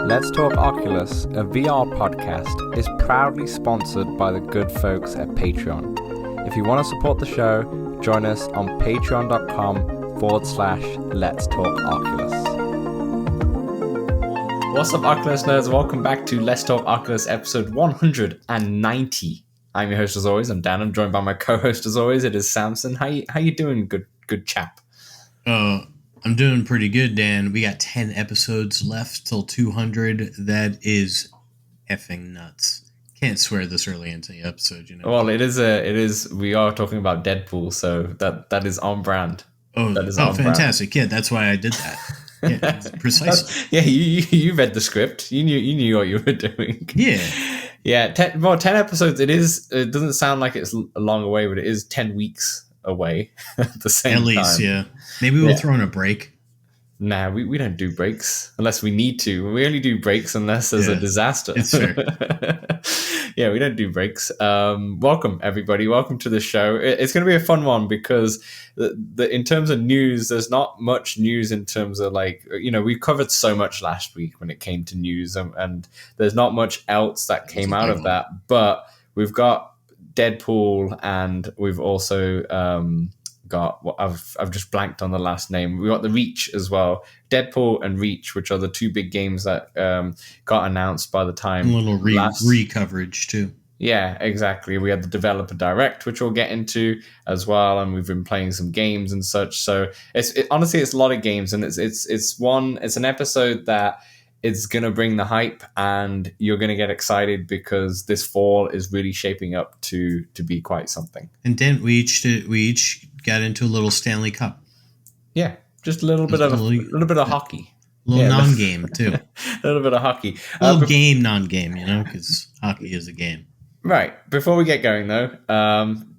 Let's Talk Oculus, a VR podcast, is proudly sponsored by the good folks at Patreon. If you want to support the show, join us on patreon.com/Let's Talk Oculus. What's up, Oculus nerds? Welcome back to Let's Talk Oculus episode 190. I'm your host as always. I'm Dan. I'm joined by my co-host as always. It is Samson. How you doing, good chap? I'm doing pretty good, Dan. We got 10 episodes left till 200. That is effing nuts. Can't swear this early into the episode, you know. Well, it is. We are talking about Deadpool, so that is on brand. Fantastic! Brand. Yeah, that's why I did that. Yeah, precisely. Yeah, you read the script. You knew what you were doing. Yeah. 10 episodes. It doesn't sound like it's a long away, but it is 10 weeks away at the same time. At least, yeah. Maybe we'll throw in a break. Nah, we don't do breaks unless we need to. We only do breaks unless there's a disaster. It's fair. Yeah, we don't do breaks. Welcome, everybody. Welcome to the show. It's going to be a fun one because in terms of news, there's not much news in terms of we covered so much last week when it came to news, and there's not much else that came out of that. But we've got Deadpool, and we've also got what I've just blanked on the last name. We got the Reach as well, Deadpool and Reach, which are the two big games that got announced by the time. A little re-coverage too. Yeah, exactly. We had the developer direct, which we'll get into as well, and we've been playing some games and such. So honestly, it's a lot of games, and it's an episode that it's gonna bring the hype, and you're gonna get excited because this fall is really shaping up to be quite something. And then we each got into a little Stanley Cup. Yeah, just a little bit of hockey. A little non-game too. A little bit of hockey. Game, non-game, because hockey is a game. Right. Before we get going though,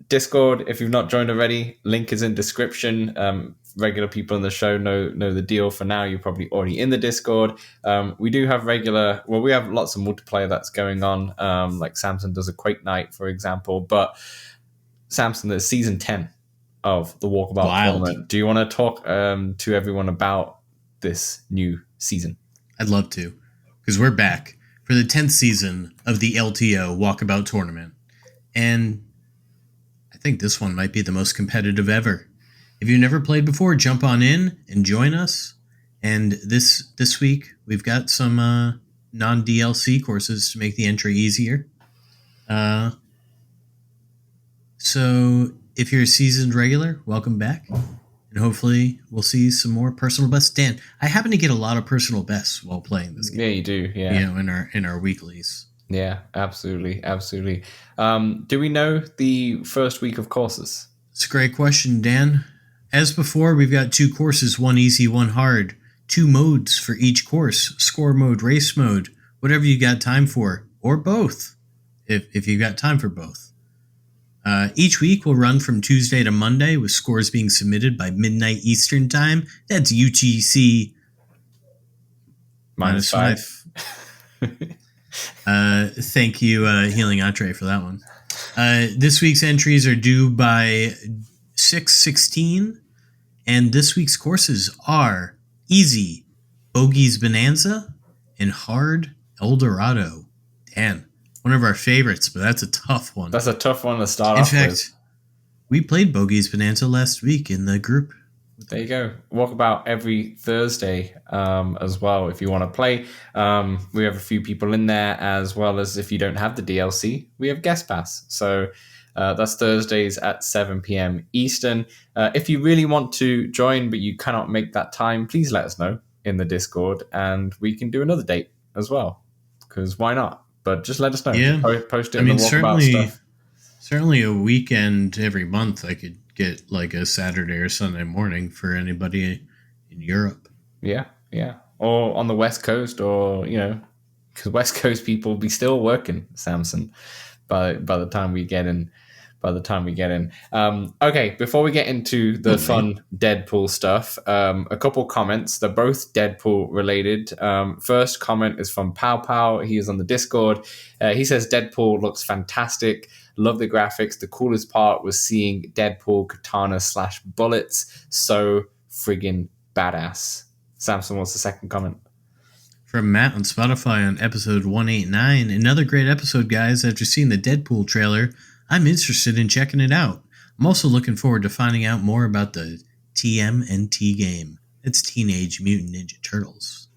Discord, if you've not joined already, link is in description. Regular people on the show know the deal. For now, you're probably already in the Discord. We do have we have lots of multiplayer that's going on. Like Samson does a Quake night, for example. But Samson, there's season 10 of the Walkabout tournament. Do you want to talk to everyone about this new season? I'd love to, because we're back for the 10th season of the LTO Walkabout tournament. And I think this one might be the most competitive ever. If you've never played before, jump on in and join us. And this week, we've got some non-DLC courses to make the entry easier. So if you're a seasoned regular, welcome back. And hopefully we'll see some more personal bests. Dan, I happen to get a lot of personal bests while playing this game. Yeah, you do. Yeah. In our weeklies. Yeah, absolutely. Do we know the first week of courses? It's a great question, Dan. As before, we've got 2 courses, one easy, one hard. 2 modes for each course, score mode, race mode, whatever you got time for, or both, if you got time for both. Each week will run from Tuesday to Monday with scores being submitted by midnight Eastern time. That's UTC -5. Thank you, Healing Atre, for that one. This week's entries are due by 6/16, and this week's courses are easy, Bogey's Bonanza, and hard, El Dorado. Dan, one of our favorites, but that's a tough one. That's a tough one to start off with. In fact, we played Bogey's Bonanza last week in the group. There you go. Walkabout every Thursday as well if you want to play. We have a few people in there, as well as if you don't have the DLC, we have Guest Pass. So that's Thursdays at 7 p.m. Eastern. If you really want to join but you cannot make that time, please let us know in the Discord and we can do another date as well. Because why not? But just let us know. Yeah. Post it in the Walkabout stuff. Certainly a weekend every month I could get like a Saturday or Sunday morning for anybody in Europe. Yeah. Or on the West Coast, or, because West Coast people will be still working, Samson, by the time we get in. Okay, before we get into the fun Deadpool stuff, a couple comments. They're both Deadpool related. First comment is from Pow Pow. He is on the Discord. He says, Deadpool looks fantastic. Love the graphics. The coolest part was seeing Deadpool katana / bullets. So friggin' badass. Samson, what's the second comment? From Matt on Spotify on episode 189. Another great episode, guys. After seeing the Deadpool trailer, I'm interested in checking it out. I'm also looking forward to finding out more about the TMNT game. It's Teenage Mutant Ninja Turtles.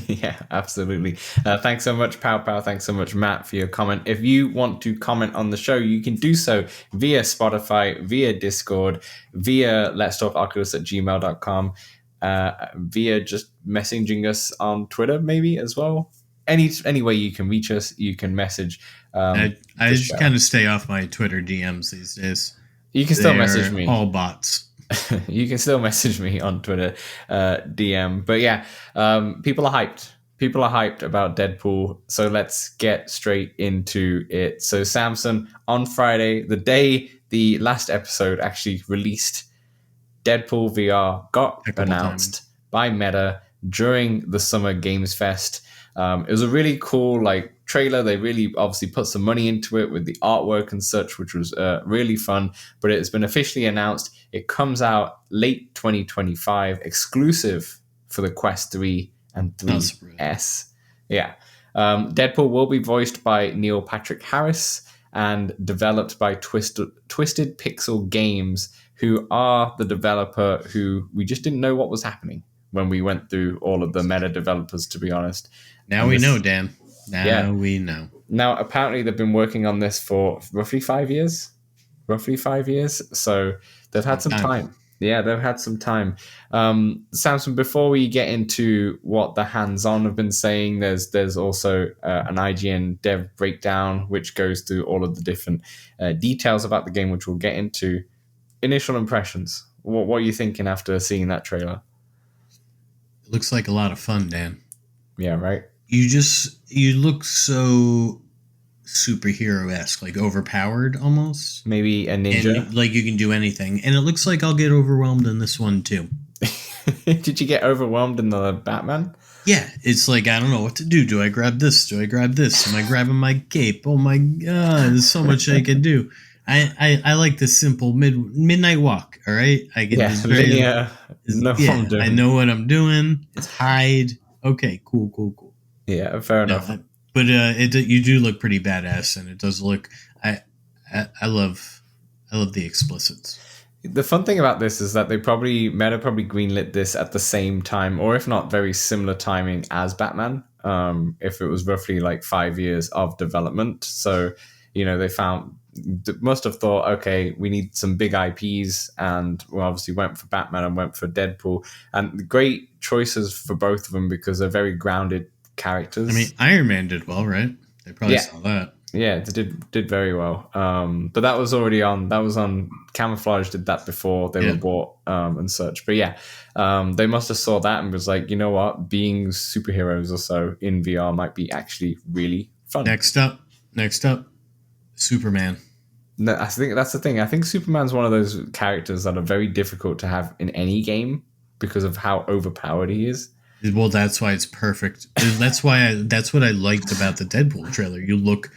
Yeah, absolutely. Thanks so much, Pow Pow. Thanks so much, Matt, for your comment. If you want to comment on the show, you can do so via Spotify, via Discord, via letstalkoculus@gmail.com, via just messaging us on Twitter, maybe as well. Any way you can reach us, you can message. I just kind of stay off my Twitter DMs these days. You can still message me. All bots. You can still message me on Twitter, DM. But yeah, people are hyped. People are hyped about Deadpool. So let's get straight into it. So Samson, on Friday, the day the last episode actually released, Deadpool VR got announced by Meta during the Summer Games Fest. It was a really cool trailer. They really obviously put some money into it with the artwork and such, which was really fun. But it's been officially announced. It comes out late 2025, exclusive for the Quest 3 and 3S. Yeah. Deadpool will be voiced by Neil Patrick Harris and developed by Twisted Pixel Games, who are the developer who we just didn't know what was happening when we went through all of the Meta developers, to be honest. Now we know, Dan. Now we know. Now, apparently they've been working on this for roughly 5 years. So they've had some time. Yeah, they've had some time. Samson, before we get into what the hands-on have been saying, there's also an IGN dev breakdown, which goes through all of the different details about the game, which we'll get into. Initial impressions. What are you thinking after seeing that trailer? It looks like a lot of fun, Dan. Yeah, right? You look so superhero-esque, like overpowered almost. Maybe a ninja. And, like you can do anything. And it looks like I'll get overwhelmed in this one too. Did you get overwhelmed in the Batman? Yeah, it's like, I don't know what to do. Do I grab this? Do I grab this? Am I grabbing my cape? Oh my God, there's so much I can do. I like the simple midnight walk, all right? I can I know what I'm doing. It's hide. Okay, cool. Yeah, fair enough. But you do look pretty badass, and it does look. I love the explicits. The fun thing about this is that Meta probably greenlit this at the same time, or if not very similar timing as Batman. If it was roughly like 5 years of development, so they must have thought, okay, we need some big IPs, and we obviously went for Batman and went for Deadpool, and great choices for both of them because they're very grounded characters. I mean, Iron Man did well, right? They probably saw that. Yeah, it did very well. But that was already on. That was on. Camouflage did that before they were bought and such. But yeah, they must have saw that and was like, you know what, being superheroes or so in VR might be actually really fun. Next up, Superman. No, I think that's the thing. I think Superman's one of those characters that are very difficult to have in any game because of how overpowered he is. Well, that's why it's perfect. That's what I liked about the Deadpool trailer. You look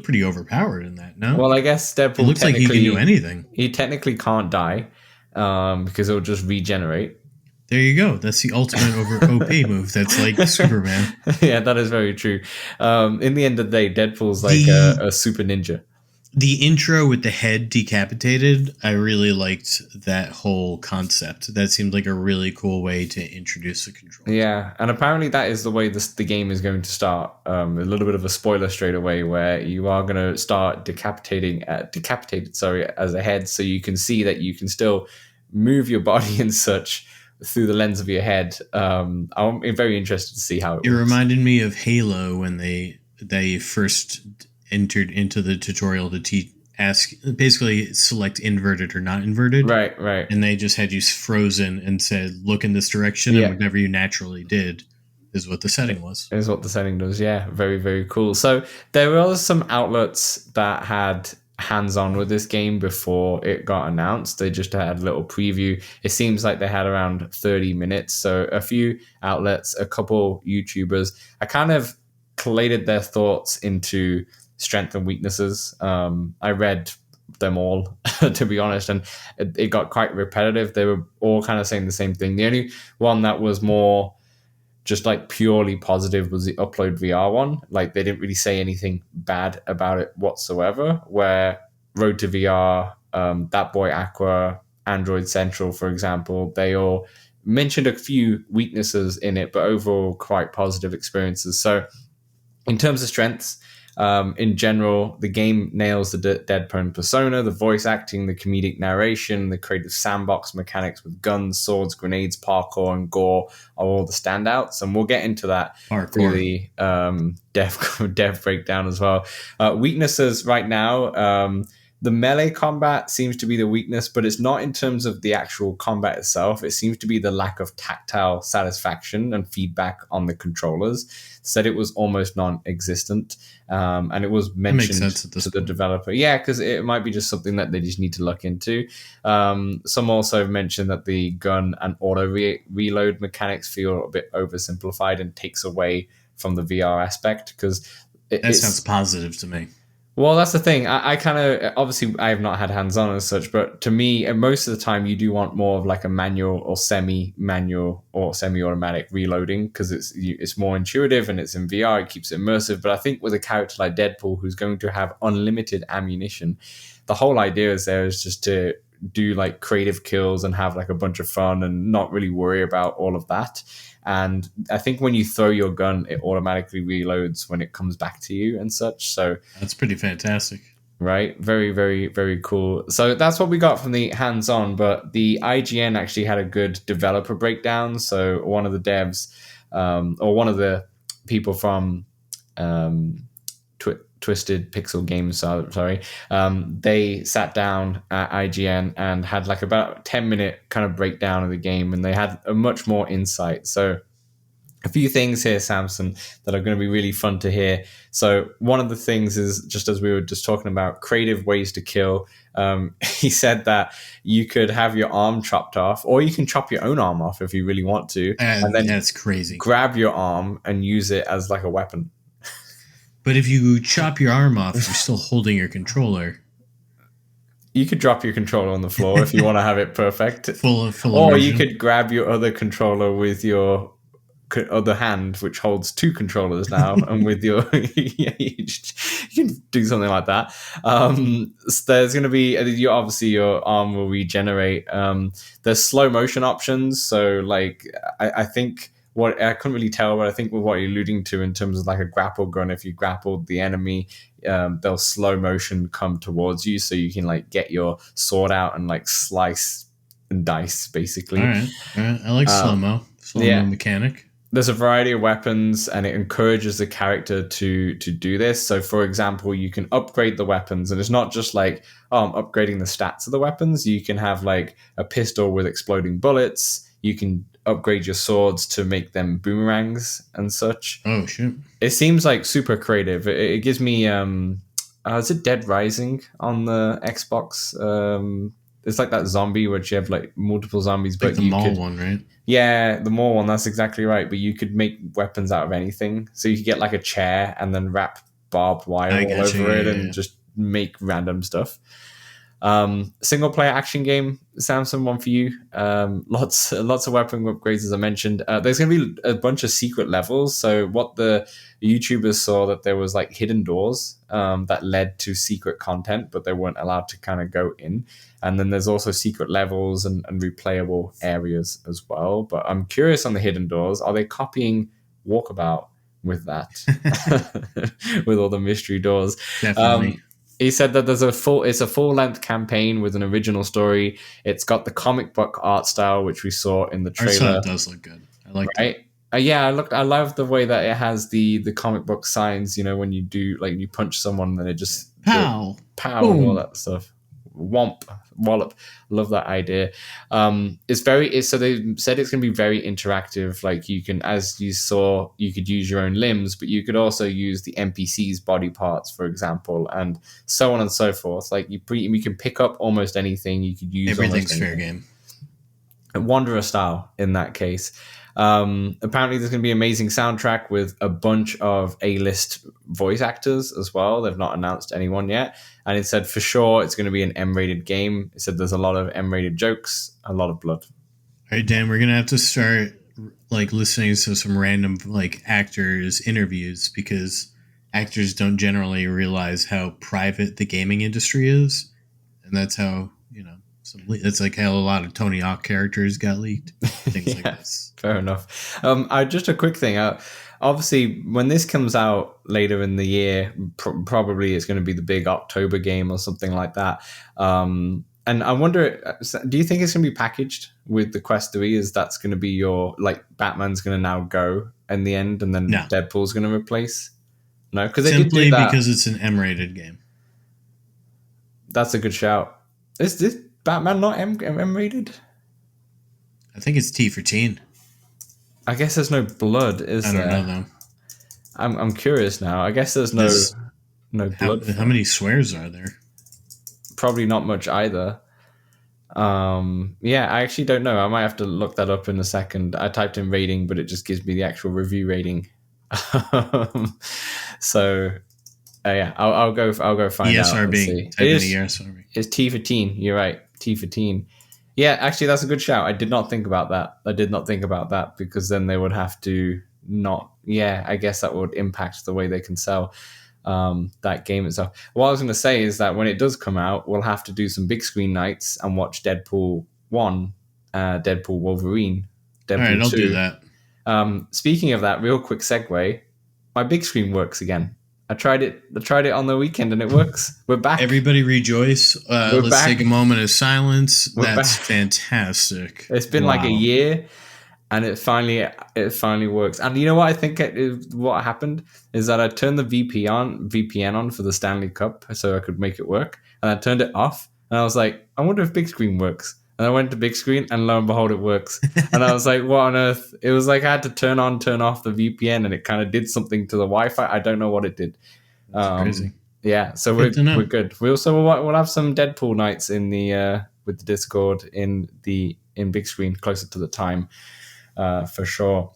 pretty overpowered in that, no? Well, I guess Deadpool, it looks like he can do anything. He technically can't die because it'll just regenerate. There you go. That's the ultimate OP move. That's like Superman. Yeah, that is very true. In the end of the day, Deadpool's like a super ninja. The intro with the head decapitated, I really liked that whole concept. That seemed like a really cool way to introduce the control. Yeah, and apparently that is the way the game is going to start. A little bit of a spoiler straight away, where you are going to start decapitated as a head, so you can see that you can still move your body and such through the lens of your head. I'm very interested to see how it works. Reminded me of Halo when they first entered into the tutorial to basically select inverted or not inverted. Right. And they just had you frozen and said, look in this direction, and whatever you naturally did is what the setting was. Is what the setting does, yeah. Very, very cool. So there were some outlets that had hands-on with this game before it got announced. They just had a little preview. It seems like they had around 30 minutes. So a few outlets, a couple YouTubers. I kind of collated their thoughts into strengths and weaknesses. I read them all, to be honest, and it got quite repetitive. They were all kind of saying the same thing. The only one that was more just like purely positive was the Upload VR one. Like they didn't really say anything bad about it whatsoever. Where Road to VR, That Boy Aqua, Android Central, for example, they all mentioned a few weaknesses in it, but overall quite positive experiences. So in terms of strengths, in general, the game nails the deadpan persona, the voice acting, the comedic narration, the creative sandbox mechanics with guns, swords, grenades, parkour, and gore are all the standouts. And we'll get into that through the dev breakdown as well. Weaknesses right now, the melee combat seems to be the weakness, but it's not in terms of the actual combat itself. It seems to be the lack of tactile satisfaction and feedback on the controllers. Said it was almost non-existent, and it was mentioned to the developer. Yeah, because it might be just something that they just need to look into. Some also mentioned that the gun and auto reload mechanics feel a bit oversimplified and takes away from the VR aspect, because that sounds positive to me. Well, that's the thing. I kind of, obviously, I have not had hands-on as such, but to me, most of the time, you do want more of like a manual or semi-manual or semi-automatic reloading, because it's more intuitive and it's in VR. It keeps it immersive. But I think with a character like Deadpool, who's going to have unlimited ammunition, the whole idea is just to do like creative kills and have like a bunch of fun and not really worry about all of that. And I think when you throw your gun, it automatically reloads when it comes back to you and such. So that's pretty fantastic. Right? Very, very, very cool. So that's what we got from the hands-on, but the IGN actually had a good developer breakdown. So one of the devs, or one of the people from Twisted Pixel Games, sorry, they sat down at IGN and had like about a 10-minute kind of breakdown of the game, and they had a much more insight. So a few things here, Samson, that are going to be really fun to hear. So one of the things is, just as we were just talking about, creative ways to kill. He said that you could have your arm chopped off, or you can chop your own arm off if you really want to, and then that's crazy. Grab your arm and use it as like a weapon. But if you chop your arm off, you're still holding your controller. You could drop your controller on the floor if you want to have it perfect. Full or immersion. You could grab your other controller with your other hand, which holds two controllers now, and with your you can do something like that. So there's going to be, obviously your arm will regenerate. There's slow motion options, so like I think what I couldn't really tell, but I think with what you're alluding to in terms of like a grapple gun, if you grappled the enemy, they'll slow motion come towards you, so you can like get your sword out and like slice and dice basically. All right. I like slow-mo mechanic. There's a variety of weapons, and it encourages the character to do this. So, for example, you can upgrade the weapons, and it's not just like, I'm upgrading the stats of the weapons. You can have like a pistol with exploding bullets. You can upgrade your swords to make them boomerangs and such. Oh, shit. It seems like super creative. It gives me, is it Dead Rising on the Xbox? It's like that zombie where you have like multiple zombies, like but the you mall could, one, right? Yeah, the mall one. That's exactly right. But you could make weapons out of anything. So you could get like a chair and then wrap barbed wire all over it and just make random stuff. Single player action game, Samson, one for you. Lots of weapon upgrades, as I mentioned. There's going to be a bunch of secret levels. So what the YouTubers saw, that there was like hidden doors that led to secret content, but they weren't allowed to kind of go in. And then there's also secret levels and replayable areas as well. But I'm curious on the hidden doors. Are they copying Walkabout with that? With all the mystery doors? Definitely. He said that it's a full-length campaign with an original story. It's got the comic book art style, which we saw in the trailer. It does look good. I like it. Yeah, I love the way that it has the comic book signs. You know, when you do, like, you punch someone, then it just pow, and all that stuff. Womp, wallop. Love that idea. So they said it's going to be very interactive. Like, you can, as you saw, you could use your own limbs, but you could also use the NPC's body parts, for example, and so on and so forth. Like, you can pick up almost anything. You could use everything's fair game. Wanderer style in that case. Apparently there's going to be an amazing soundtrack with a bunch of A-list voice actors as well. They've not announced anyone yet. And it said for sure it's going to be an M-rated game. It said there's a lot of M-rated jokes, a lot of blood. All right, Dan, we're going to have to start like listening to some random like actors interviews because actors don't generally realize how private the gaming industry is, and that's how that's like how a lot of Tony Hawk characters got leaked, things like Yeah, this. fair enough. I just a quick thing. Obviously, when this comes out later in the year, probably it's going to be the big October game or something like that. And I wonder, do you think it's going to be packaged with the Quest 3? Is that's going to be your, like, Batman's going to now go in the end and then No, Deadpool's going to replace? No, because they did do simply that. because it's an M-rated game. That's a good shout. Is this Batman not M-rated? I think it's T for teen. I guess there's no blood, is there? I don't know though. I'm curious now. I guess there's no blood. How many swears are there? Probably not much either. Yeah, I actually don't know. I might have to look that up in a second. I typed in rating, but it just gives me the actual review rating. So yeah, I'll go find out. ESRB. Type in the ESRB. It's T for teen. You're right. T for teen. Yeah, actually, that's a good shout. I did not think about that because then they would have to not. Yeah, I guess that would impact the way they can sell that game itself. What I was going to say is that when it does come out, we'll have to do some big screen nights and watch Deadpool 1, Deadpool Wolverine, Deadpool 2. All right, I'll do that. Speaking of that, real quick segue, my big screen works again. I tried it on the weekend and it works. We're back. Everybody rejoice. Let's back. take a moment of silence. That's fantastic. It's been like a year and it finally works. And you know what I think what happened is that I turned the VPN on for the Stanley Cup so I could make it work. And I turned it off and I was like, I wonder if big screen works. And I went to big screen and lo and behold, it works. And I was like, what on earth? It was like I had to turn off the VPN and it kind of did something to the Wi-Fi. I don't know what it did. Crazy. Yeah, so we're good. We also we'll have some Deadpool nights in the with the Discord in big screen closer to the time, for sure.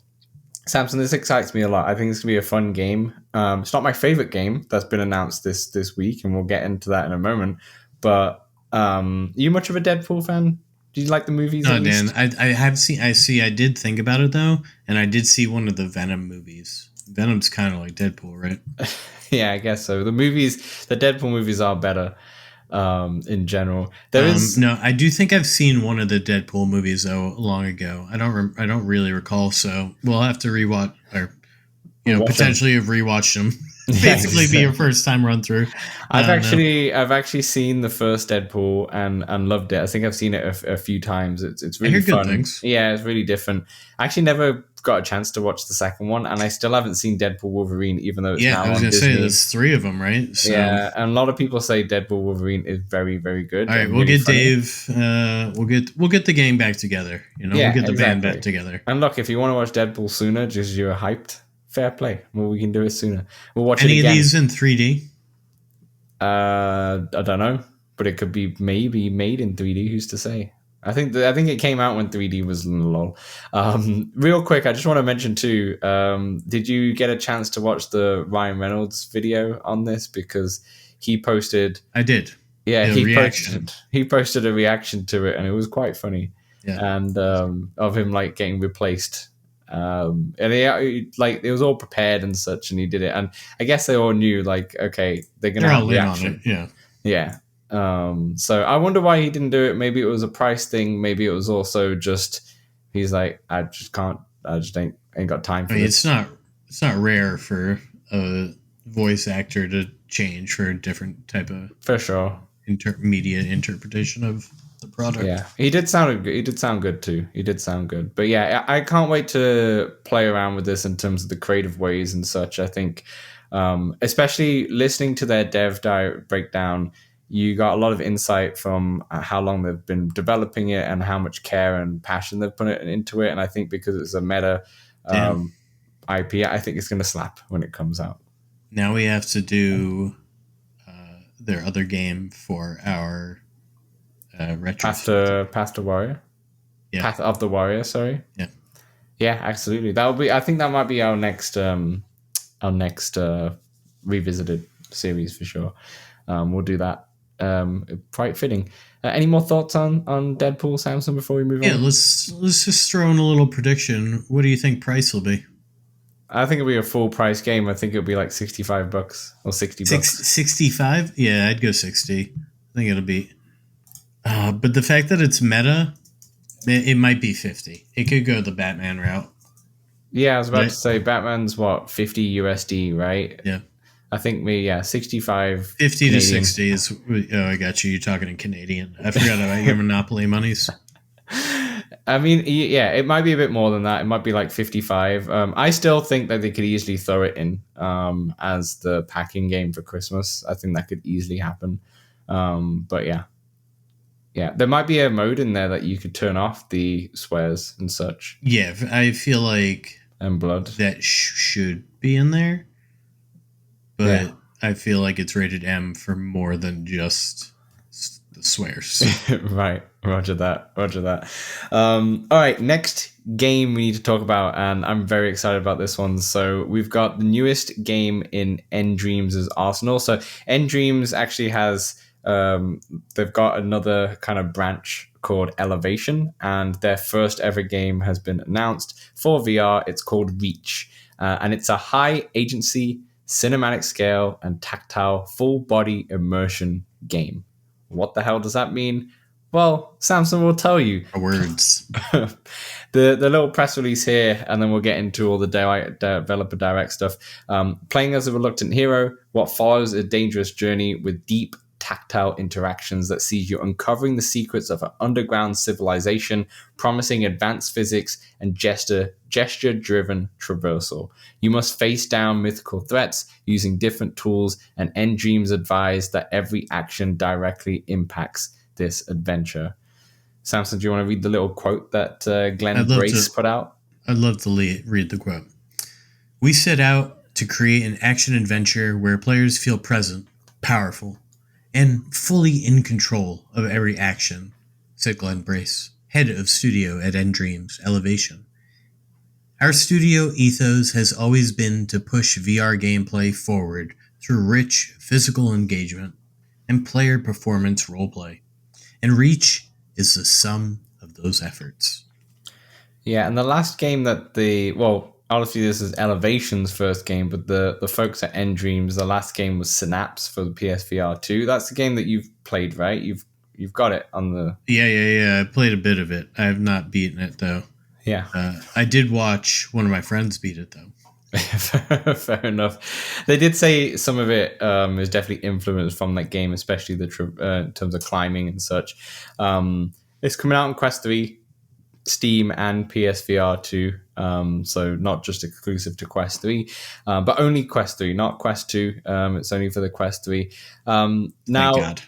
Samson, this excites me a lot. I think it's gonna be a fun game. It's not my favorite game that's been announced this week, and we'll get into that in a moment. But you much of a Deadpool fan? Do you like the movies? No, Dan. I did think about it though, and I did see one of the Venom movies. Venom's kind of like Deadpool, right? Yeah, I guess so. The Deadpool movies are better in general. No, I do think I've seen one of the Deadpool movies though long ago. I don't really recall, so we'll have to rewatch or potentially have rewatched them. Basically, be your first time run through. I've actually seen the first Deadpool and loved it. I think I've seen it a few times. It's really fun. Good things. Yeah, it's really different. I actually never got a chance to watch the second one, and I still haven't seen Deadpool Wolverine, even though it's now on Disney. I was going to say there's 3 of them, right? So. Yeah, and a lot of people say Deadpool Wolverine is very, very good. All right, we'll get funny. Dave. We'll get the gang back together. We'll get the band back together. And look, if you want to watch Deadpool sooner, just you're hyped. Fair play. Well, we can do it sooner. We'll watch any it again. Any of these in 3D? I don't know, but it could be maybe made in 3D. Who's to say? I think it came out when 3D was lol. Real quick, I just want to mention too. Did you get a chance to watch the Ryan Reynolds video on this? Because he posted. I did. Yeah, he posted a reaction to it, and it was quite funny. Yeah. And of him like getting replaced. And it was all prepared and such, and he did it. And I guess they all knew, like, okay, they're gonna have a reaction. Yeah. So I wonder why he didn't do it. Maybe it was a price thing. Maybe it was also just he's like, I just ain't got time for this. It's not rare for a voice actor to change for a different type of for sure media interpretation of the product. Yeah, he did sound good too. He did sound good. But yeah, I can't wait to play around with this in terms of the creative ways and such. I think, especially listening to their dev breakdown, you got a lot of insight from how long they've been developing it and how much care and passion they've put into it. And I think because it's a meta IP, I think it's going to slap when it comes out. Now we have to do their other game for our Path to Warrior. Yeah. Path of the Warrior, sorry. Yeah, absolutely. I think that might be our next revisited series for sure. We'll do that quite fitting. Any more thoughts on Deadpool, Samson, before we move Yeah, on? let's just throw in a little prediction. What do you think price will be? I think it'll be a full price game. I think it'll be like $65 or $60. 65? Yeah, I'd go 60. I think it'll be. But the fact that it's meta, it might be 50. It could go the Batman route. Yeah, I was about to say Batman's what, 50 USD, right? Yeah. I think 65 50 Canadian. to 60 is. Oh, I got you. You're talking in Canadian. I forgot about your Monopoly monies. I mean, yeah, it might be a bit more than that. It might be like 55. I still think that they could easily throw it in as the packing game for Christmas. I think that could easily happen. But yeah, there might be a mode in there that you could turn off the swears and such. Yeah, I feel like and blood that should be in there, but I feel like it's rated M for more than just the swears. Right. Roger that. All right. Next game we need to talk about, and I'm very excited about this one. So we've got the newest game in nDreams' arsenal. So nDreams actually has, they've got another kind of branch called Elevation, and their first ever game has been announced for VR. It's called Reach, and it's a high agency, cinematic scale, and tactile full body immersion game. What the hell does that mean? Well, Samson will tell you. Words. The little press release here, and then we'll get into all the developer direct stuff. Playing as a reluctant hero, what follows a dangerous journey with deep tactile interactions that sees you uncovering the secrets of an underground civilization, promising advanced physics and gesture-driven traversal. You must face down mythical threats using different tools, and nDreams advise that every action directly impacts this adventure. Samson, do you want to read the little quote that Glenn Grace put out? I'd love to read the quote. We set out to create an action adventure where players feel present, powerful, and fully in control of every action, said Glenn Brace, head of studio at nDreams Elevation. Our studio ethos has always been to push VR gameplay forward through rich physical engagement and player performance roleplay, and Reach is the sum of those efforts. Yeah, and the last game that obviously this is Elevation's first game, but the folks at nDreams, the last game was Synapse for the PSVR 2. That's the game that you've played, right? You've got it on the... Yeah. I played a bit of it. I have not beaten it, though. Yeah. I did watch one of my friends beat it, though. Fair enough. They did say some of it is definitely influenced from that game, especially in terms of climbing and such. It's coming out on Quest 3, Steam, and PSVR 2. So not just exclusive to Quest 3, but only Quest 3, not Quest 2. It's only for the Quest 3. Now, thank God.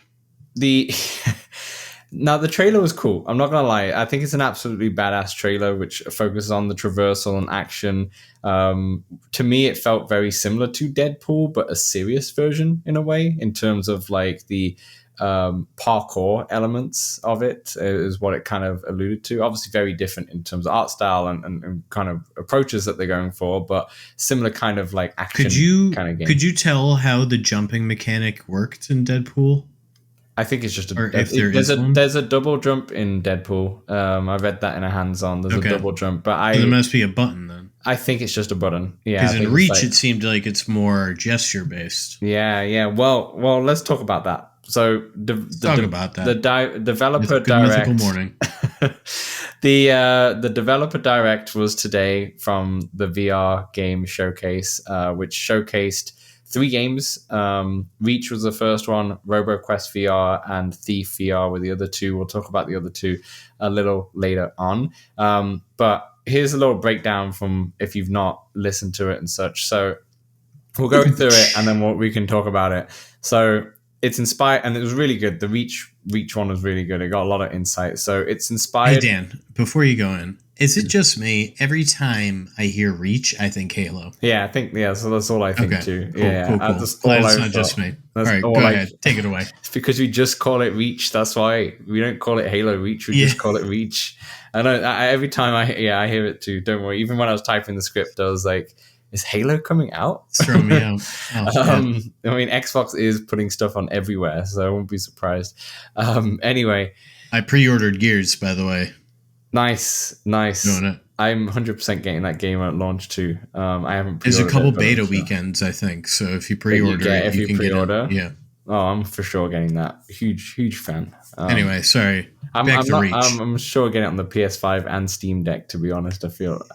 Now, the trailer was cool. I'm not going to lie. I think it's an absolutely badass trailer, which focuses on the traversal and action. To me, it felt very similar to Deadpool, but a serious version in a way, in terms of like the parkour elements of it is what it kind of alluded to. Obviously very different in terms of art style and kind of approaches that they're going for, but similar kind of like action kind of game. Could you tell how the jumping mechanic worked in Deadpool? I think it's just there's a double jump in Deadpool. I read that in a hands-on. There's a double jump, but there must be a button then. I think it's just a button. Yeah, because in Reach it seemed like it's more gesture based. Yeah. Well, let's talk about that. So talk about that. The developer direct. Mythical morning. The developer direct was today from the VR game showcase, which showcased 3 games. Reach was the first one, RoboQuest VR and Thief VR were the other 2. We'll talk about the other 2 a little later on. But here's a little breakdown from if you've not listened to it and such. So we'll go through it and then we can talk about it. So it's inspired, and it was really good. The Reach one was really good. It got a lot of insight. So it's inspired. Hey Dan, before you go in, is it just me? Every time I hear Reach, I think Halo. Yeah, I think so. That's all I think too. Cool, yeah, cool. Glad it's not just me. All right, go ahead. Take it away. It's because we just call it Reach. That's why we don't call it Halo Reach. We just call it Reach. I know. Every time I hear it too. Don't worry. Even when I was typing the script, I was like, is Halo coming out? It's throwing me out. Oh, I mean, Xbox is putting stuff on everywhere, so I won't be surprised. Anyway. I pre-ordered Gears, by the way. Nice. Doing it. I'm 100% getting that game at launch too. I haven't pre-ordered. There's a couple beta weekends, I think. So if you pre-order it, you can pre-order. Get it. Yeah. Oh, I'm for sure getting that. Huge fan. Anyway, sorry. Back to Reach. I'm sure getting it on the PS5 and Steam Deck. To be honest, I feel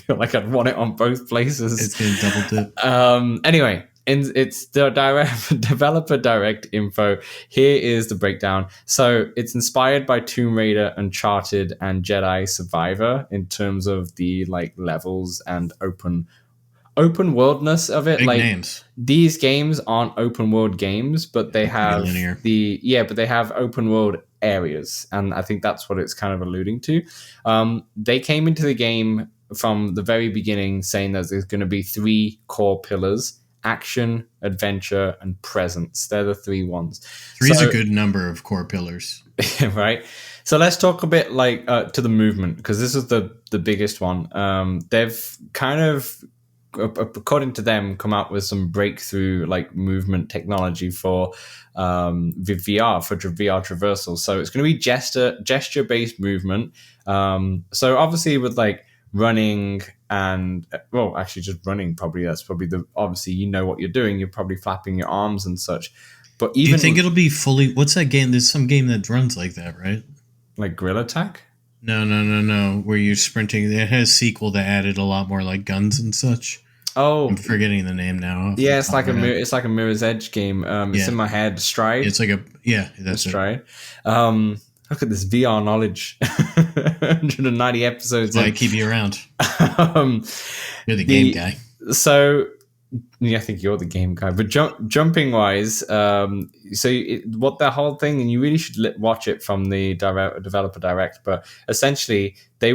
like I'd want it on both places. It's gonna double dip. Anyway, it's the developer direct info. Here is the breakdown. So it's inspired by Tomb Raider, Uncharted, and Jedi Survivor in terms of the like levels and open worldness of it. Big like names. These games aren't open world games, but they have but they have open world areas, and I think that's what it's kind of alluding to. They came into the game from the very beginning saying that there's going to be 3 core pillars: action, adventure, and presence. They're the 3 ones. 3 is a good number of core pillars. Right. So let's talk a bit like to the movement, because this is the biggest one. They've kind of, according to them, come out with some breakthrough like movement technology for VR, for VR traversal. So it's going to be gesture based movement. So obviously with like running and actually just running, probably that's probably obviously you know what you're doing. You're probably flapping your arms and such. But even, do you think it'll be fully? What's that game? There's some game that runs like that, right? Like Gorilla Attack? No. Where you're sprinting. It has a sequel that added a lot more like guns and such. Oh, I'm forgetting the name now. Yeah, it's like a Mirror's Edge game. It's in my head. Stride. It's like that's Stride. Look at this VR knowledge. 190 episodes. Why I keep you around. You're the game guy. So, yeah, I think you're the game guy. But jumping wise, what the whole thing, and you really should watch it from the developer direct. But essentially, they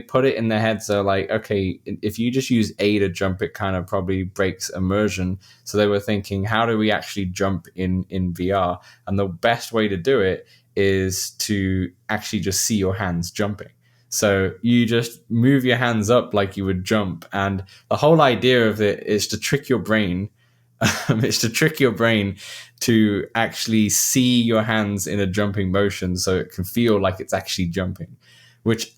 put it in their heads. So like, okay, if you just use A to jump, it kind of probably breaks immersion. So they were thinking, how do we actually jump in VR? And the best way to do it is to actually just see your hands jumping. So you just move your hands up like you would jump. And the whole idea of it is to trick your brain. It's to trick your brain to actually see your hands in a jumping motion so it can feel like it's actually jumping, which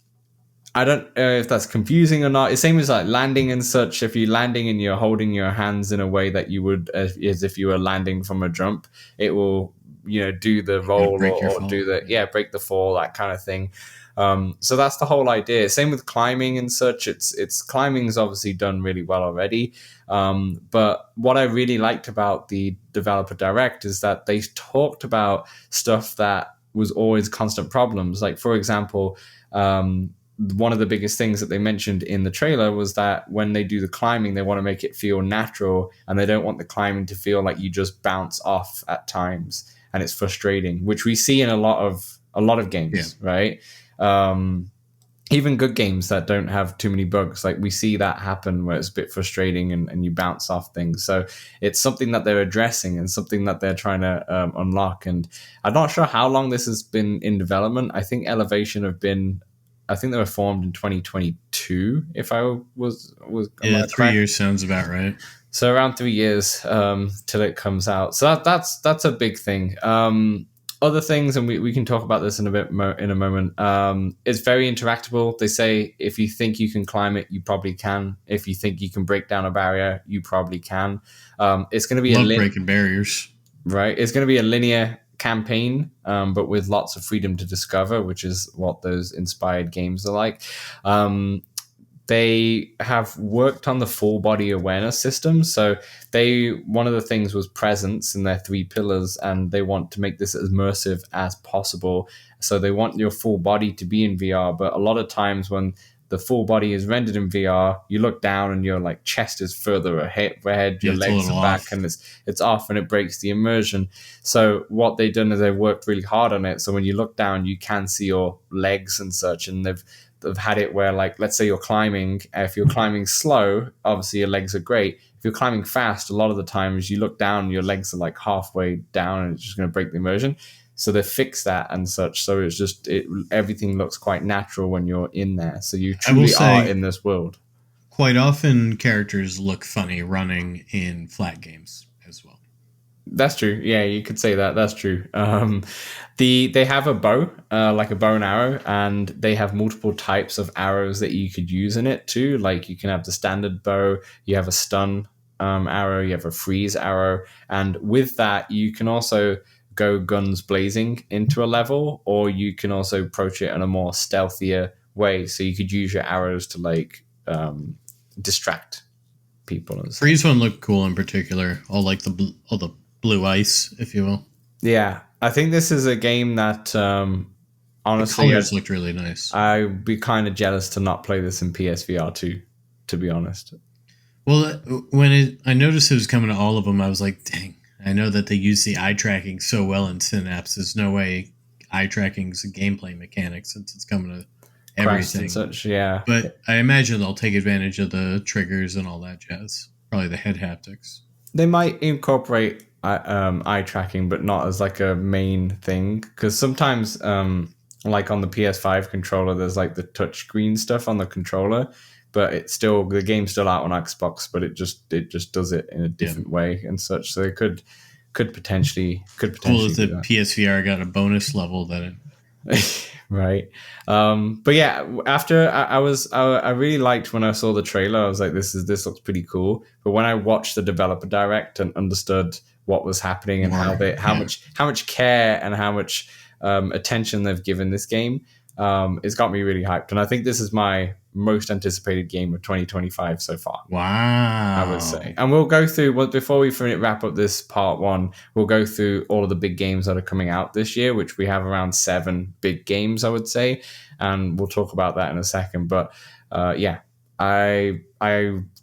I don't know if that's confusing or not. It's same as like landing and such. If you're landing and you're holding your hands in a way that you would as if you were landing from a jump, it will, do the roll or do break the fall, that kind of thing. So that's the whole idea. Same with climbing and such. It's climbing is obviously done really well already. But what I really liked about the developer direct is that they talked about stuff that was always constant problems. Like, for example, one of the biggest things that they mentioned in the trailer was that when they do the climbing, they want to make it feel natural, and they don't want the climbing to feel like you just bounce off at times, and it's frustrating, which we see in a lot of games, right? Even good games that don't have too many bugs, like we see that happen where it's a bit frustrating and you bounce off things. So it's something that they're addressing and something that they're trying to unlock. And I'm not sure how long this has been in development. I think Elevation I think they were formed in 2022, if I was 3 years sounds about right. So around 3 years till it comes out. So that's a big thing. Other things, and we can talk about this in a moment. It's very interactable. They say if you think you can climb it, you probably can. If you think you can break down a barrier, you probably can. It's going to be breaking barriers, right? It's going to be a linear campaign, but with lots of freedom to discover, which is what those inspired games are like. They have worked on the full body awareness system. So one of the things was presence in their 3 pillars, and they want to make this as immersive as possible. So they want your full body to be in VR, but a lot of times when the full body is rendered in VR, you look down and your like chest is further ahead, your legs are back, and it's off, and it breaks the immersion. So what they've done is they've worked really hard on it. So when you look down, you can see your legs and such, and they've had it where, like, let's say you're climbing. If you're climbing slow, obviously your legs are great. If you're climbing fast, a lot of the times you look down, your legs are like halfway down, and it's just going to break the immersion. So they fix that and such. So it's just everything looks quite natural when you're in there. So you truly are in this world. quite often characters look funny running in flat games as well. That's true. Yeah, you could say that. That's true. They have a bow, like a bow and arrow, and they have multiple types of arrows that you could use in it too. Like you can have the standard bow, you have a stun arrow, you have a freeze arrow, and with that you can also go guns blazing into a level, or you can also approach it in a more stealthier way. So you could use your arrows to like distract people. And freeze one looked cool in particular, all the blue ice, if you will. Yeah, I think this is a game that honestly, the colors looked really nice. I'd be kind of jealous to not play this in PSVR 2, to be honest. Well, when I noticed it was coming to all of them, I was like, dang, I know that they use the eye tracking so well in Synapse. There's no way eye tracking is a gameplay mechanic since it's coming to everything. And such, yeah. But I imagine they'll take advantage of the triggers and all that jazz. Probably the head haptics. They might incorporate eye tracking, but not as like a main thing. Because sometimes, like on the PS5 controller, there's like the touchscreen stuff on the controller, but it's still the game's still out on Xbox, but it just does it in a different way and such. So it could potentially cool if the PSVR got a bonus level that it right. But yeah, after I really liked when I saw the trailer. I was like, this looks pretty cool. But when I watched the developer direct and understood what was happening and how much care and how much attention they've given this game, it's got me really hyped. And I think this is my most anticipated game of 2025 so far. Wow. I would say. And we'll go through, before we wrap up this part one, we'll go through all of the big games that are coming out this year, which we have around 7 big games, I would say. And we'll talk about that in a second. But yeah, I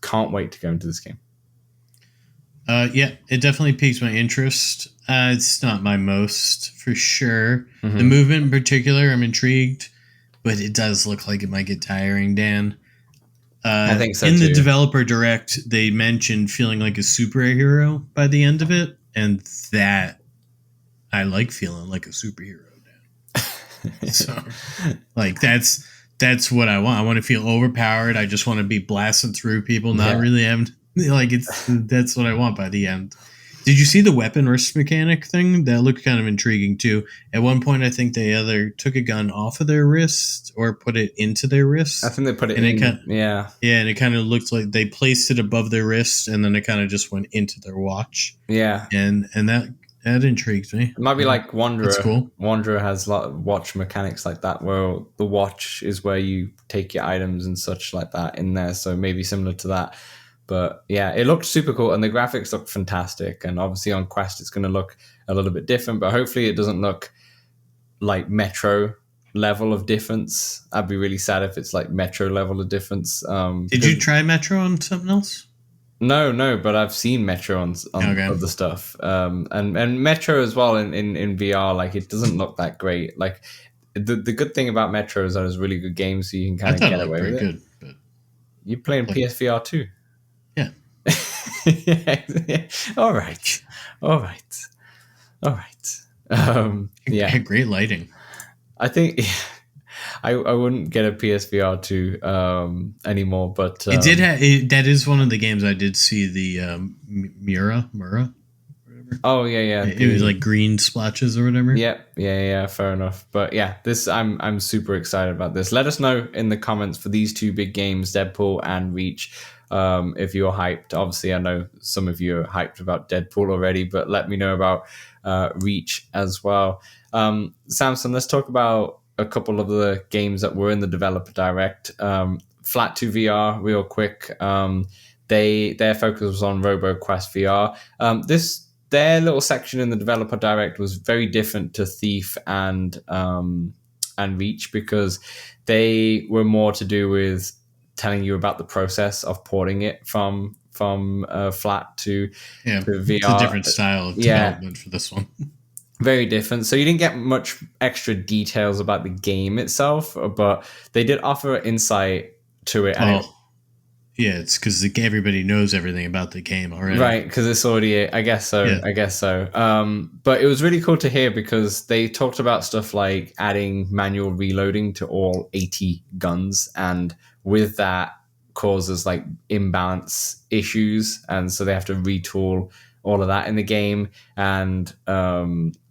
can't wait to go into this game. Yeah, it definitely piques my interest. It's not my most, for sure. Mm-hmm. The movement in particular, I'm intrigued. But it does look like it might get tiring, Dan. I think so, in too. the developer direct, they mentioned feeling like a superhero by the end of it. And that, I like feeling like a superhero, Dan. So, like, that's what I want. I want to feel overpowered. I just want to be blasting through people, not really having... Like, that's what I want by the end. Did you see the weapon wrist mechanic thing? That looked kind of intriguing too. At one point, I think they either took a gun off of their wrist or put it into their wrist. I think they put it in. Yeah, and it kind of looked like they placed it above their wrist, and then it kind of just went into their watch. Yeah, and that intrigued me. It might be like Wanderer. That's cool. Wanderer has a lot of watch mechanics like that, where the watch is where you take your items and such like that in there. So maybe similar to that. But yeah, it looked super cool and the graphics look fantastic. And obviously on Quest, it's going to look a little bit different, but hopefully it doesn't look like Metro level of difference. I'd be really sad if it's like Metro level of difference. Did you try Metro on something else? No, but I've seen Metro on other stuff. And Metro as well in VR, like it doesn't look that great. Like the good thing about Metro is that it's really good games, so you can kind of get away with it. Good, but you're playing PSVR too. Yeah. Yeah. All right. Yeah. Great lighting. I think I wouldn't get a PSVR 2 anymore, but it did have that is one of the games I did see the Mura. Whatever. Oh yeah. It was like green splotches or whatever. Yeah. Fair enough. But yeah, I'm super excited about this. Let us know in the comments for these 2 big games, Deadpool and Reach. If you're hyped. Obviously, I know some of you are hyped about Deadpool already, but let me know about Reach as well. Samson, let's talk about a couple of the games that were in the developer direct. Flat 2 VR, real quick. Their focus was on RoboQuest VR. Their little section in the developer direct was very different to Thief and Reach, because they were more to do with telling you about the process of porting it from flat to VR. It's a different style of development for this one. Very different. So you didn't get much extra details about the game itself, but they did offer insight to it. It's because everybody knows everything about the game already. Right, because it's already, I guess so. Yeah. I guess so. But it was really cool to hear, because they talked about stuff like adding manual reloading to all 80 guns, and with that causes like imbalance issues, and so they have to retool all of that in the game. And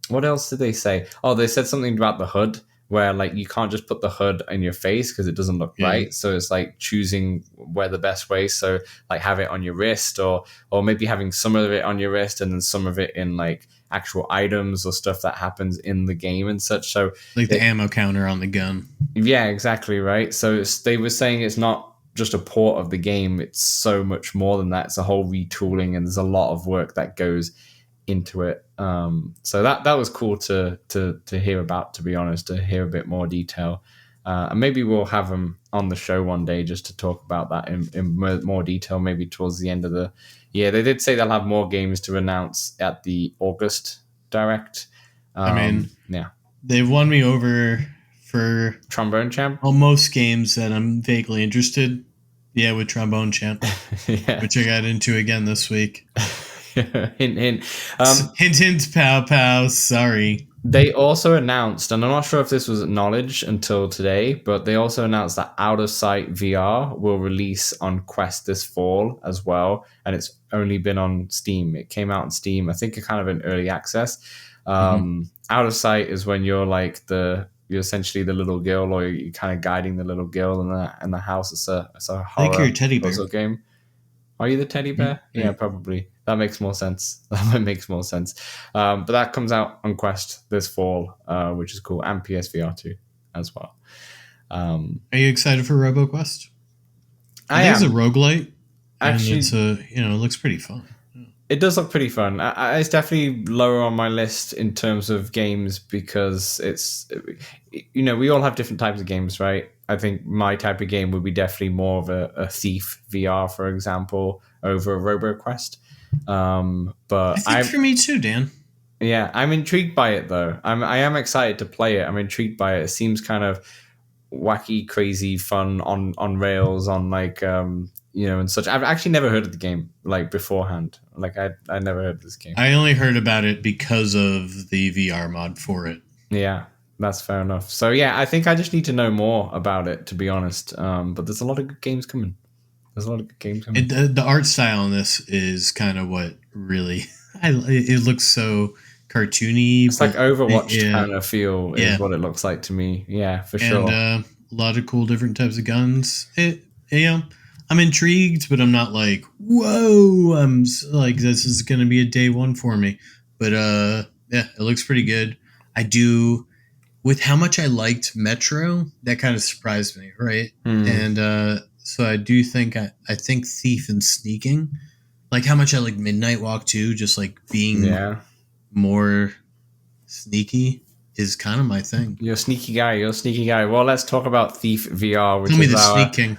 what else did they say? Oh, they said something about the HUD, where like you can't just put the HUD in your face because it doesn't look right. So it's like choosing where the best way. So like have it on your wrist, or maybe having some of it on your wrist and then some of it in like actual items or stuff that happens in the game and such. So like the ammo counter on the gun. Yeah, exactly right. So they were saying it's not just a port of the game, it's so much more than that. It's a whole retooling, and there's a lot of work that goes into it. So that was cool to hear about, to be honest, to hear a bit more detail. And maybe we'll have them on the show one day just to talk about that in more detail, maybe towards the end of the year. They did say they'll have more games to announce at the August Direct. Yeah, they've won me over for Trombone Champ. Most games that I'm vaguely interested. Yeah, with Trombone Champ, yeah. Which I got into again this week. Hint, hint. Hint, hint, pow, pow. Sorry. They also announced, and I'm not sure if this was acknowledged until today, but they also announced that Out of Sight VR will release on Quest this fall as well. And it's only been on Steam. It came out on Steam, I think, kind of in early access. Out of Sight is when you're like you're essentially the little girl, or you're kind of guiding the little girl in the house. It's a horror like you're a teddy bear puzzle game. Are you the teddy bear? Yeah, probably. That makes more sense. That makes more sense. But that comes out on Quest this fall, which is cool, and PSVR 2 as well. Are you excited for RoboQuest? I am. It's a roguelite. Actually, it's it looks pretty fun. It does look pretty fun. It's definitely lower on my list in terms of games because it's, we all have different types of games, right? I think my type of game would be definitely more of a Thief VR, for example, over a RoboQuest. But I think for me too, Dan. Yeah, I'm intrigued by it though. I am excited to play it. I'm intrigued by it. It seems kind of wacky, crazy, fun on rails, on like and such. I've actually never heard of the game like beforehand. Like I never heard of this game. I only heard about it because of the VR mod for it. Yeah, that's fair enough. So yeah, I think I just need to know more about it, to be honest. But there's a lot of good games coming. The art style in this is kind of what really it looks so cartoony. It's like Overwatch kind of feel is what it looks like to me. Yeah, for sure. And a lot of cool different types of guns. I'm intrigued, but I'm not like, whoa, I'm like, this is going to be a day one for me. But it looks pretty good. I do, with how much I liked Metro, that kind of surprised me, right? And so I do think, I think Thief and Sneaking, like how much I like Midnight Walk too, just like being more sneaky is kind of my thing. You're a sneaky guy. Well, let's talk about Thief VR, which Tell me is the our Sneak King.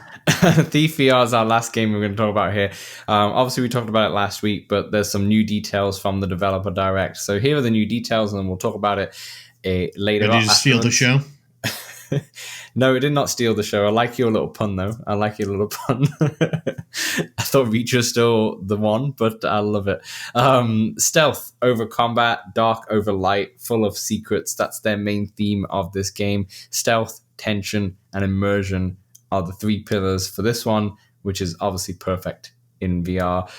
Thief VR is our last game we're going to talk about here. Obviously, we talked about it last week, but there's some new details from the developer direct. So here are the new details, and then we'll talk about it later. Did you steal the show? No, it did not steal the show. I like your little pun, though. I thought Reach was still the one, but I love it. Stealth over combat, dark over light, full of secrets. That's their main theme of this game. Stealth, tension, and immersion are the three pillars for this one, which is obviously perfect in VR.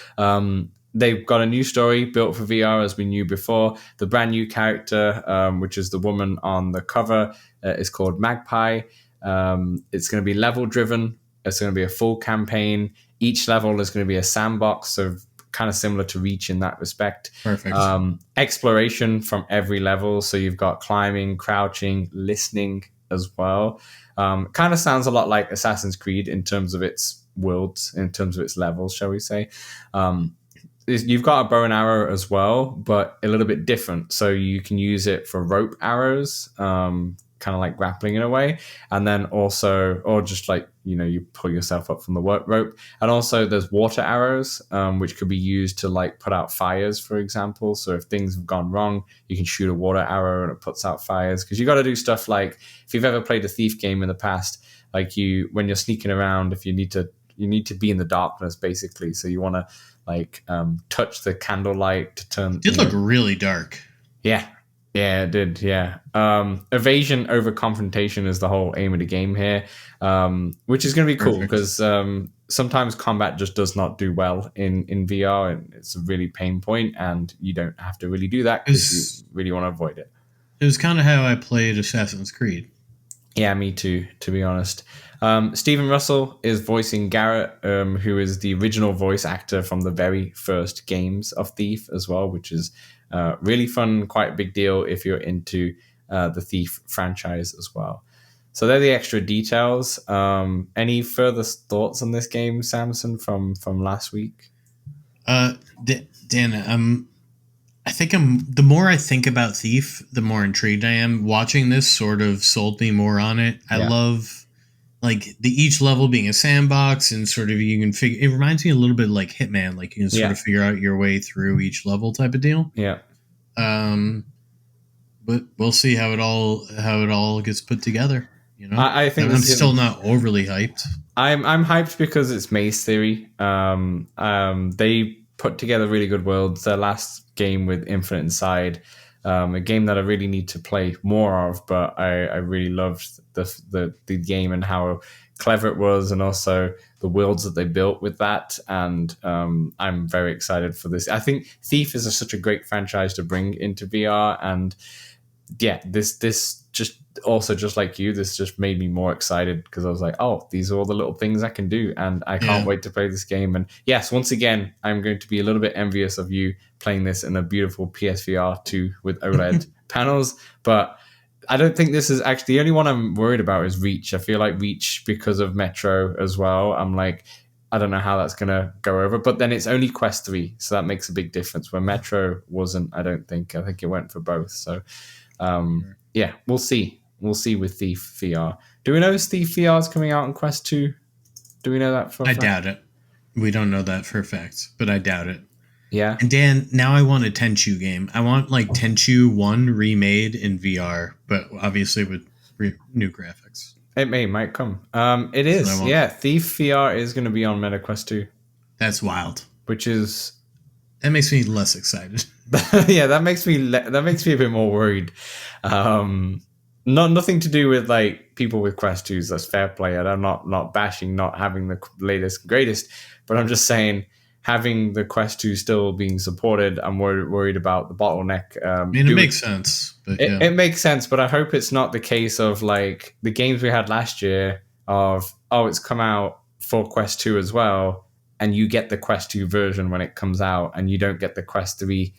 They've got a new story built for VR, as we knew before. The brand new character, which is the woman on the cover, is called Magpie. It's going to be level driven. It's going to be a full campaign. Each level is going to be a sandbox, so kind of similar to Reach in that respect. Perfect. Exploration from every level. So you've got climbing, crouching, listening as well. Kind of sounds a lot like Assassin's Creed in terms of its worlds, in terms of its levels, shall we say. You've got a bow and arrow as well, but a little bit different. So you can use it for rope arrows, kind of like grappling in a way. And then also, or just like, you pull yourself up from the rope. And also there's water arrows, which could be used to like put out fires, for example. So if things have gone wrong, you can shoot a water arrow and it puts out fires. Because you got to do stuff like, if you've ever played a Thief game in the past, like when you're sneaking around, if you need to be in the darkness, basically. So you want to like touch the candlelight to turn. It did look really dark. Yeah, it did. Yeah. Evasion over confrontation is the whole aim of the game here, which is going to be cool because sometimes combat just does not do well in VR, and it's a really pain point, and you don't have to really do that because you really want to avoid it. It was kind of how I played Assassin's Creed. Yeah, me too, to be honest. Stephen Russell is voicing Garrett, who is the original voice actor from the very first games of Thief as well, which is really fun, quite a big deal if you're into the Thief franchise as well. So they're the extra details. Any further thoughts on this game, Samson, from last week? Dan, I think the more I think about Thief, the more intrigued I am. Watching this sort of sold me more on it. I love like each level being a sandbox, and sort of you can figure. It reminds me a little bit like Hitman, like you can sort of figure out your way through each level type of deal. Yeah. But we'll see how it all gets put together. You know, I think I'm still not overly hyped. I'm hyped because it's Maze Theory. They put together really good worlds. Their last game with Infinite Inside, a game that I really need to play more of, but I really loved the game and how clever it was, and also the worlds that they built with that. And I'm very excited for this. I think Thief is such a great franchise to bring into VR, and yeah, this just also, just like you, this just made me more excited because I was like, oh, these are all the little things I can do, and I can't wait to play this game. And yes, once again, I'm going to be a little bit envious of you playing this in a beautiful PSVR 2 with OLED panels, but I don't think this is actually the only one I'm worried about is Reach. I feel like Reach, because of Metro as well, I'm like, I don't know how that's going to go over, but then it's only Quest 3, so that makes a big difference, where Metro wasn't, I think it went for both. So yeah, we'll see. We'll see with Thief VR. Do we know if Thief VR is coming out on Quest 2? Do we know that for a fact? I doubt it. We don't know that for a fact, but I doubt it. Yeah. And Dan, now I want a Tenchu game. I want like Tenchu 1 remade in VR, but obviously with new graphics. It might come. It is. Yeah, Thief VR is going to be on MetaQuest 2. That's wild. That makes me less excited. Yeah, that makes me a bit more worried. Nothing to do with like people with Quest 2s. That's fair play. And I'm not bashing not having the latest and greatest, but I'm just saying having the Quest 2 still being supported, I'm worried about the bottleneck. It makes sense. But it makes sense, but I hope it's not the case of like the games we had last year of, oh, it's come out for Quest 2 as well, and you get the Quest 2 version when it comes out, and you don't get the Quest 3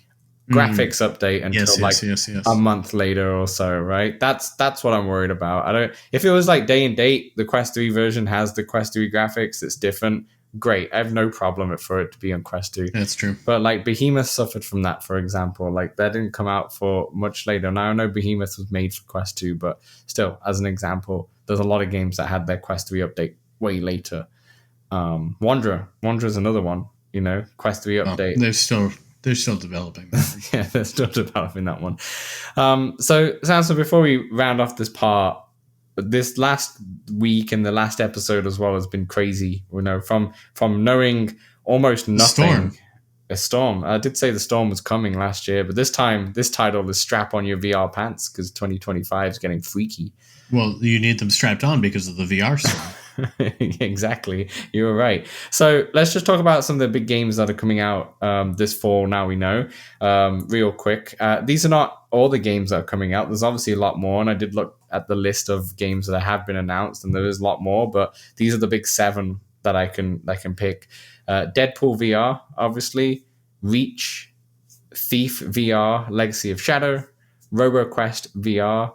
graphics update until a month later or so, right? That's what I'm worried about. If it was like day and date, the Quest 3 version has the Quest 3 graphics, it's different. Great. I have no problem for it to be on Quest 2. That's true. But like Behemoth suffered from that, for example. Like that didn't come out for much later. Now I know Behemoth was made for Quest 2, but still, as an example, there's a lot of games that had their Quest 3 update way later. Wanderer's another one, you know, Quest 3 update. They're still developing that. Yeah, they're still developing that one. So, Samson, before we round off this part, this last week and the last episode as well has been crazy. You know, from knowing almost nothing. A storm. I did say the storm was coming last year, but this time, this title is strap on your VR pants because 2025 is getting freaky. Well, you need them strapped on because of the VR storm. Exactly. You were right. So let's just talk about some of the big games that are coming out this fall. Now we know real quick. These are not all the games that are coming out. There's obviously a lot more. And I did look at the list of games that have been announced, and there is a lot more. But these are the big 7 that I can pick. Deadpool VR, obviously. Reach. Thief VR, Legacy of Shadow. RoboQuest VR.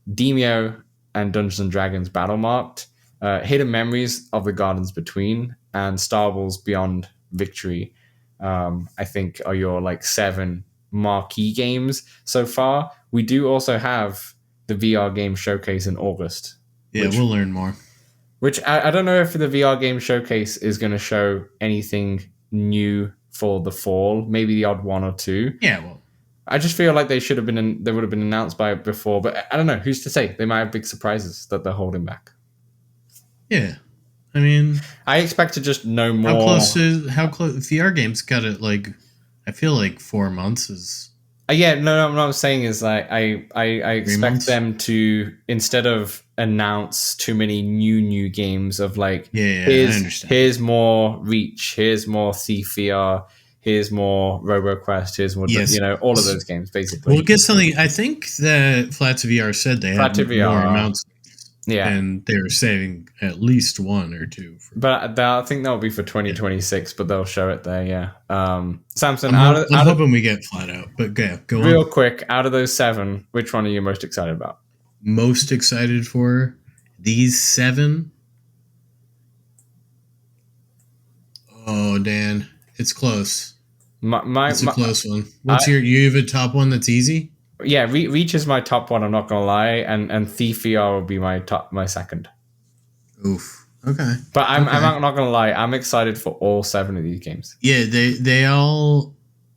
Demio and Dungeons and Dragons Battle Marked. Hidden Memories of the Gardens Between, and Star Wars Beyond Victory, I think are your like 7 marquee games so far. We do also have the VR game showcase in August. Yeah, we'll learn more. Which I don't know if the VR game showcase is going to show anything new for the fall. Maybe the odd 1 or 2. Yeah, well, I just feel like they would have been announced by before, but I don't know. Who's to say? They might have big surprises that they're holding back. Yeah, I mean, I expect to just know more. How close VR games got it? Like, I feel like 4 months is. Yeah, no, what I'm saying is like I expect them to, instead of announce too many new games of like, Yeah, I understand. here's more Reach, here's more Thief VR, here's more RoboQuest, here's more, Yes. all of those games basically. We'll get something. I think that Flats VR said they had Flat VR, more amounts, yeah, and they were saving at least one or two. but I think that'll be for 2026, but they'll show it there. Yeah. Samson, I'm hoping we get Flat Out, but go on. Real quick, out of those 7, which one are you most excited about? Most excited for these 7? Oh, Dan, it's close. It's a close one. What's you have a top one that's easy? Yeah, Reach is my top one. I'm not gonna lie, and Thief VR will be my second. Oof. Okay. But I'm not gonna lie. I'm excited for all 7 of these games. Yeah, they all.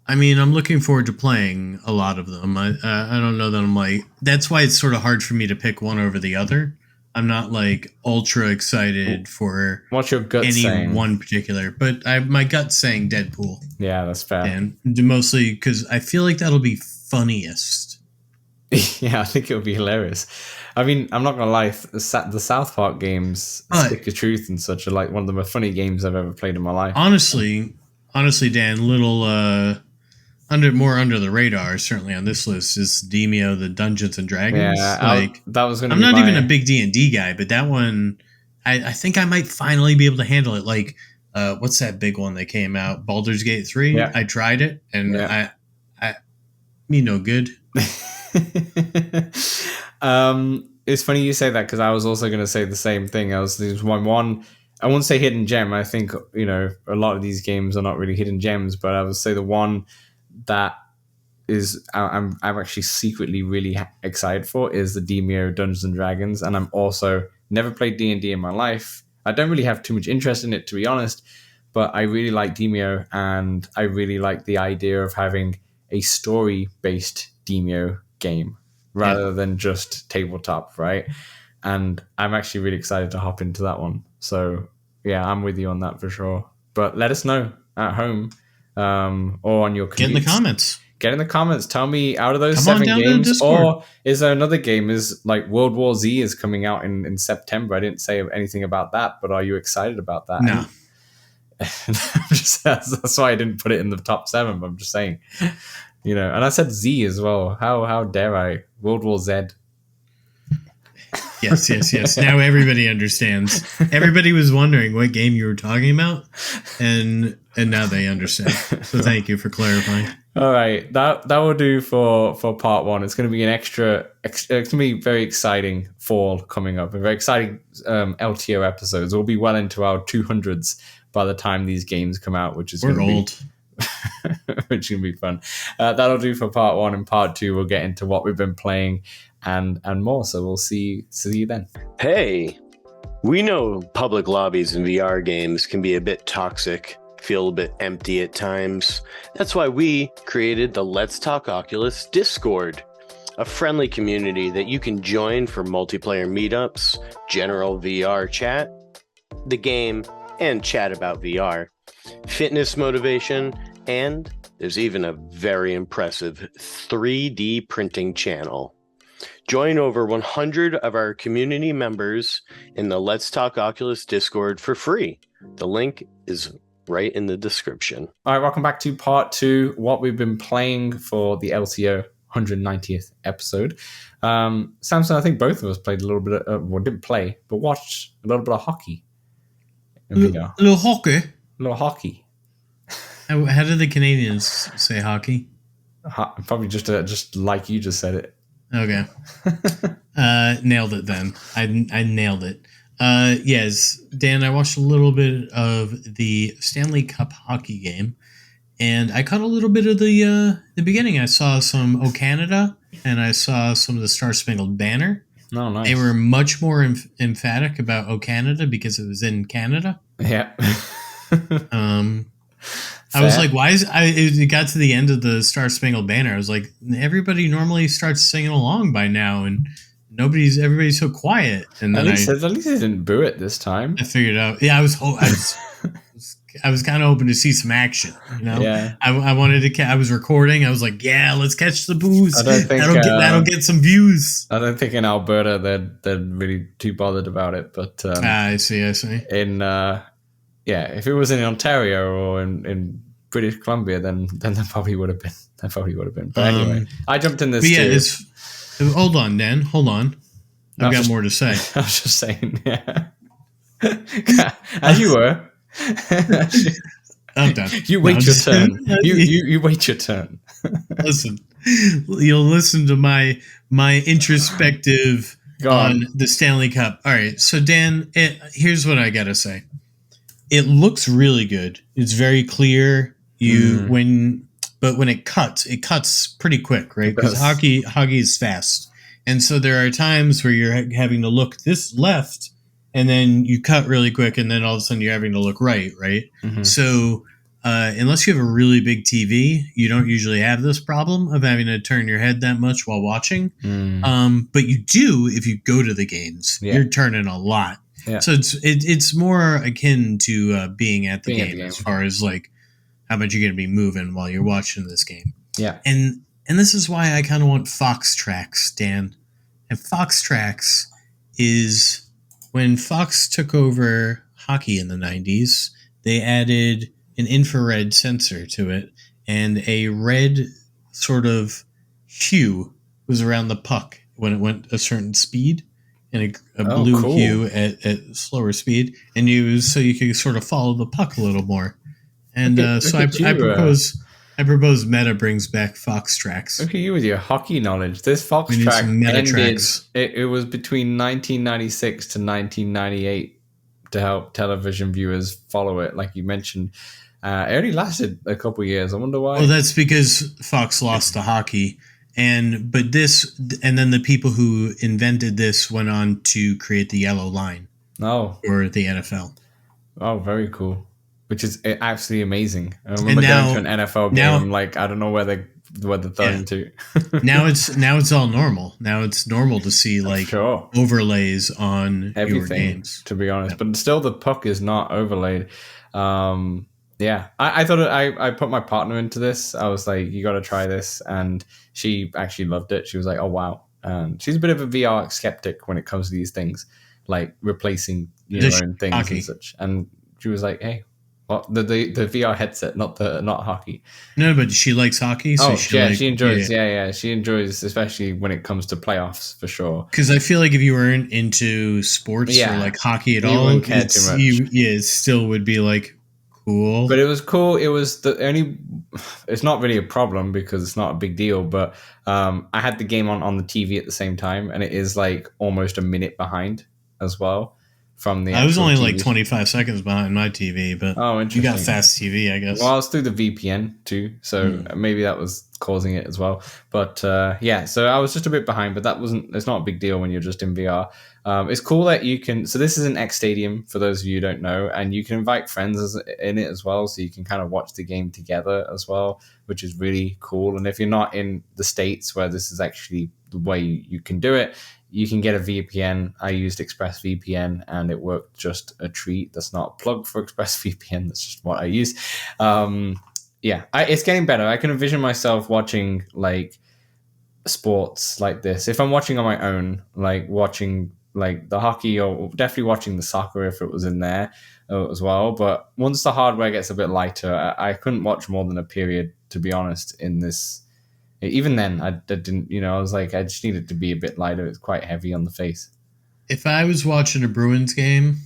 I mean, I'm looking forward to playing a lot of them. I don't know that I'm like. That's why it's sort of hard for me to pick one over the other. I'm not like ultra excited for what's your gut saying? One particular, but my gut's saying Deadpool. Yeah, that's fair. And mostly because I feel like that'll be funniest. Yeah, I think it'll be hilarious. I mean, I'm not gonna lie, the South Park games, Stick of Truth and such, are like one of the most funny games I've ever played in my life. Honestly, Dan, little more under the radar, certainly on this list, is Demeo, the Dungeons and Dragons. Yeah, that was gonna. I'm not even a big D&D guy, but that one, I think I might finally be able to handle it. Like, what's that big one that came out? Baldur's Gate 3. Yeah. I tried it, and I me no good. It's funny you say that because I was also going to say the same thing. There's one. I won't say hidden gem. I think a lot of these games are not really hidden gems, but I would say the one that is I'm actually secretly really excited for is the Demeo Dungeons and Dragons, and I'm also never played D&D in my life. I don't really have too much interest in it, to be honest, but I really like Demeo, and I really like the idea of having a story-based Demeo game rather than just tabletop, right? And I'm actually really excited to hop into that one. So yeah, I'm with you on that for sure. But let us know at home or on your commutes. Get in the comments. Get in the comments. Tell me, out of those 7 games, or is there another game? Is like World War Z is coming out in September. I didn't say anything about that, but are you excited about that? No. That's why I didn't put it in the top 7. But I'm just saying, and I said Z as well. How dare I? World War Z. Yes. Now everybody understands. Everybody was wondering what game you were talking about, and now they understand. So thank you for clarifying. All right, that will do for part 1. It's going to be it's going to be very exciting fall coming up, and very exciting LTO episodes. We'll be well into our 200s by the time these games come out, which is old. Which is going to be fun. That'll do for part 1. And part 2, we'll get into what we've been playing and more. So we'll see you then. Hey, we know public lobbies in VR games can be a bit toxic, feel a bit empty at times. That's why we created the Let's Talk Oculus Discord, a friendly community that you can join for multiplayer meetups, general VR chat, the game, and chat about VR, fitness motivation, and there's even a very impressive 3D printing channel. Join over 100 of our community members in the Let's Talk Oculus Discord for free. The link is right in the description. All right, welcome back to part 2, what we've been playing for the LTO 190th episode. Samson, I think both of us played a little bit of, didn't play, but watched a little bit of hockey. Little hockey? Little hockey. How do the Canadians say hockey? Probably just like you just said it. Okay. Nailed it then. I nailed it. Yes, Dan, I watched a little bit of the Stanley Cup hockey game, and I caught a little bit of the beginning. I saw some O Canada, and I saw some of the Star Spangled Banner. Oh, nice. They were much more emphatic about O Canada because it was in Canada. Yeah. I was like, why it got to the end of the Star Spangled Banner. I was like, everybody normally starts singing along by now, and everybody's so quiet. And then at least they didn't boo it this time. I figured out. Yeah, I was was kind of hoping to see some action. You know, Yeah. I wanted to. I was recording. I was like, yeah, let's catch the booze. I don't think That'll get some views. I don't think in Alberta they're really too bothered about it, but I see. in if it was in Ontario or in British Columbia, then there probably would have been. But anyway, I jumped in this. Too. Hold on, Dan. Hold on. I've got more to say. I was just saying, yeah. As you were. I'm done. You wait your turn. You wait your turn. Listen, you'll listen to my introspective on the Stanley Cup. All right, so Dan, here's what I gotta say. It looks really good. It's very clear. But when it cuts pretty quick, right? Because hockey is fast, and so there are times where you're having to look this left, and then you cut really quick, and then all of a sudden you're having to look right? Mm-hmm. So unless you have a really big TV, you don't usually have this problem of having to turn your head that much while watching. But you do if you go to the games. Yeah. You're turning a lot. Yeah. So it's more akin to being at the game as far as like how much you're going to be moving while you're watching this game. Yeah. And this is why I kind of want Fox Tracks, Dan. And Fox Tracks is when Fox took over hockey in the 90s, they added an infrared sensor to it, and a red sort of hue was around the puck when it went a certain speed, and a blue hue at slower speed, and so you could sort of follow the puck a little more. And so I propose Meta brings back Fox Tracks. Look at you with your hockey knowledge. This Fox Track ended. It was between 1996 to 1998 to help television viewers follow it, like you mentioned. It only lasted a couple of years. I wonder why. Well, that's because Fox lost to hockey, and then the people who invented this went on to create the Yellow Line. Oh, or the NFL. Oh, very cool. Which is absolutely amazing. I remember going to an NFL game. I'm like, I don't know where they're throwing to. now it's all normal. Now it's normal to see like overlays on everything, your games. To be honest, but still the puck is not overlaid. Yeah, I thought I put my partner into this. I was like, you got to try this, and she actually loved it. She was like, oh wow. She's a bit of a VR skeptic when it comes to these things, like replacing your own things and such. And she was like, hey. Well, the VR headset, not hockey. No, but she likes hockey. So she enjoys. Yeah, she enjoys, especially when it comes to playoffs for sure. Because I feel like if you weren't into sports or like hockey at all, wouldn't care too much. It still would be like cool. But it was cool. It was the only. It's not really a problem because it's not a big deal. But I had the game on the TV at the same time, and it is like almost a minute behind as well. From the I was only TV. like 25 seconds behind my TV, but you got fast TV, I guess. Well, I was through the VPN too, so maybe that was causing it as well. But so I was just a bit behind, but it's not a big deal when you're just in VR. It's cool that you can, so this is an X Stadium for those of you who don't know, and you can invite friends in it as well, so you can kind of watch the game together as well, which is really cool. And if you're not in the States where this is actually the way you can do it, you can get a VPN. I used ExpressVPN and it worked just a treat. That's not a plug for ExpressVPN. That's just what I use. It's getting better. I can envision myself watching like sports like this. If I'm watching on my own, like watching like the hockey or definitely watching the soccer if it was in there as well. But once the hardware gets a bit lighter, I couldn't watch more than a period, to be honest, in this. Even then, I didn't, I was like, I just need it to be a bit lighter. It's quite heavy on the face. If I was watching a Bruins game,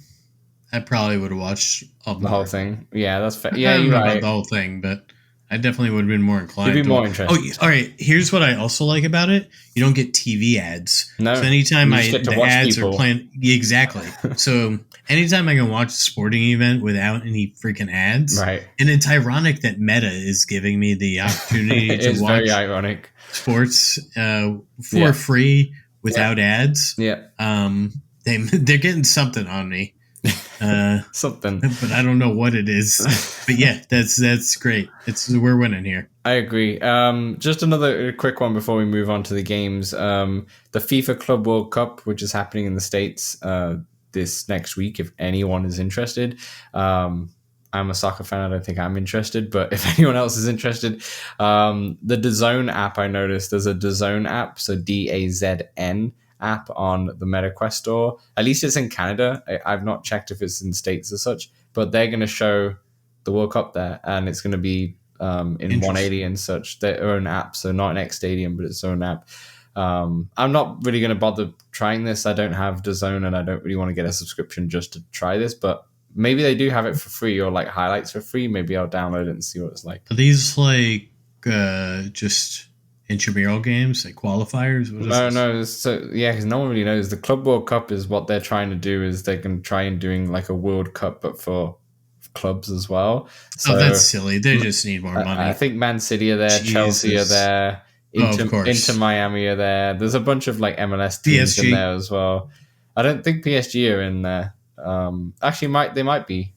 I probably would have watched the whole thing. Yeah, that's fair. Yeah, you're right. About the whole thing, but I definitely would have been more inclined. You'd be more interested. Oh, all right. Here's what I also like about it: you don't get TV ads. No. So anytime the ads are playing, exactly. So anytime I can watch a sporting event without any freaking ads, right? And it's ironic that Meta is giving me the opportunity to watch very ironic sports for free without ads. Yeah. They're getting something on me. Something, but I don't know what it is. But yeah, that's great. We're winning here. I agree. Just another quick one before we move on to the games. The FIFA Club World Cup, which is happening in the States this next week, if anyone is interested. I'm a soccer fan. I don't think I'm interested, but if anyone else is interested, the DAZN app, I noticed there's a DAZN app, so DAZN app on the MetaQuest store. At least it's in Canada. I've not checked if it's in States or such, but they're going to show the World Cup there, and it's going to be in 180 and such, their own app, so not an X Stadium, but its own app. I'm not really going to bother trying this. I don't have DAZN, and I don't really want to get a subscription just to try this, but maybe they do have it for free or like highlights for free. Maybe I'll download it and see what it's like. Are these like just intramural games, like qualifiers? No. So yeah, because no one really knows. The Club World Cup is what they're trying to do. Is they can try and doing like a World Cup, but for clubs as well. So, that's silly. They just need more money. I think Man City are there, Jesus. Chelsea are there, Inter Miami are there. There's a bunch of like MLS teams in there as well. I don't think PSG are in there. Actually, they might be.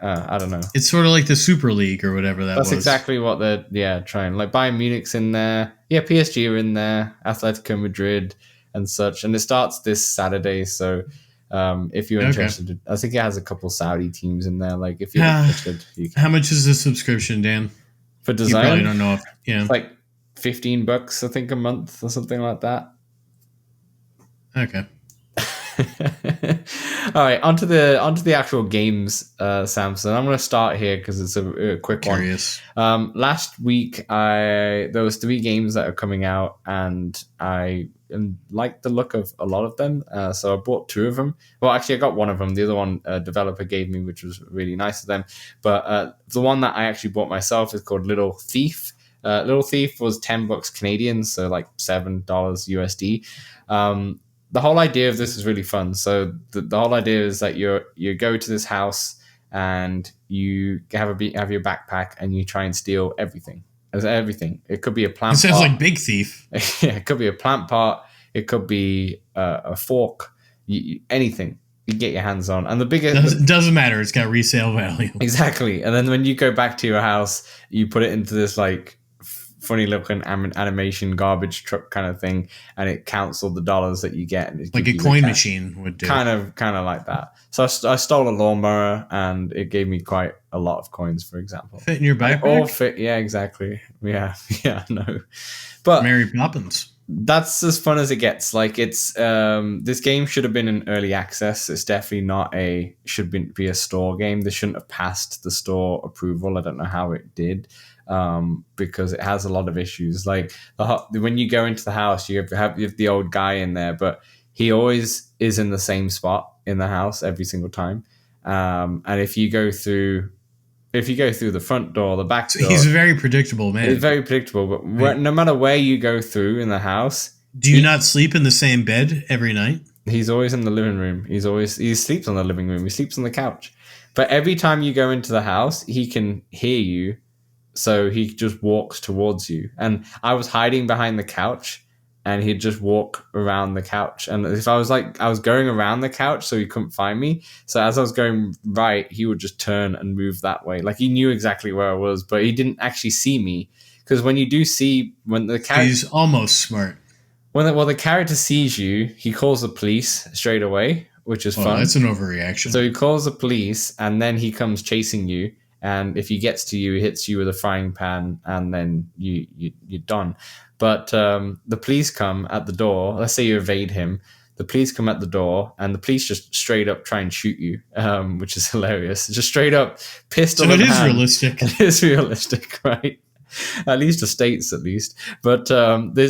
I don't know. It's sort of like the Super League or whatever That's exactly what they're trying. Like Bayern Munich's in there. Yeah, PSG are in there. Atletico Madrid and such. And it starts this Saturday. So if you're interested, I think it has a couple Saudi teams in there. Like if you're interested, you can. How much is the subscription, Dan? For DAZN? You probably don't know. It's like $15, I think, a month or something like that. Okay. All right, onto the actual games, Samson. I'm going to start here because it's a quick one. Last week, there was 3 games that are coming out, and I liked the look of a lot of them. So I bought 2 of them. Well, actually, I got one of them. The other one a developer gave me, which was really nice of them. But the one that I actually bought myself is called Little Thief. Little Thief was $10 Canadian, so like $7 USD. The whole idea of this is really fun. So the whole idea is that you go to this house and you have your backpack and you try and steal everything. Everything. It could be a plant. It sounds like Big Thief. Yeah, it could be a plant part. It could be a fork. Anything you get your hands on. And the biggest doesn't matter. It's got resale value. Exactly. And then when you go back to your house, you put it into this like funny looking animation garbage truck kind of thing, and it counts all the dollars that you get, and like a coin machine would do. Kind of like that. So I stole a lawnmower, and it gave me quite a lot of coins, for example. Fit in your backpack? All fit, yeah, exactly. Yeah, no. But Mary Poppins. That's as fun as it gets. Like it's this game should have been in early access. It's definitely not should be a store game. This shouldn't have passed the store approval. I don't know how it did. Because it has a lot of issues. Like when you go into the house, you have the old guy in there, but he always is in the same spot in the house every single time. And if you go through the front door, the back door, he's a very predictable man. He's very predictable, but no matter where you go through in the house, do you not sleep in the same bed every night? He's always in the living room. He sleeps on the living room. He sleeps on the couch. But every time you go into the house, he can hear you. So he just walks towards you. And I was hiding behind the couch, and he'd just walk around the couch. And if I was going around the couch, so he couldn't find me. So as I was going right, he would just turn and move that way. Like he knew exactly where I was, but he didn't actually see me. Because when you do see, when the character... He's almost smart. When the character sees you, he calls the police straight away, which is fun. That's an overreaction. So he calls the police, and then he comes chasing you. And if he gets to you, he hits you with a frying pan, and then you're done. But the police come at the door. Let's say you evade him. The police come at the door, and the police just straight up try and shoot you, which is hilarious. Just straight up pistol in hand. So it is realistic. It is realistic, right? At least the States, at least. But they're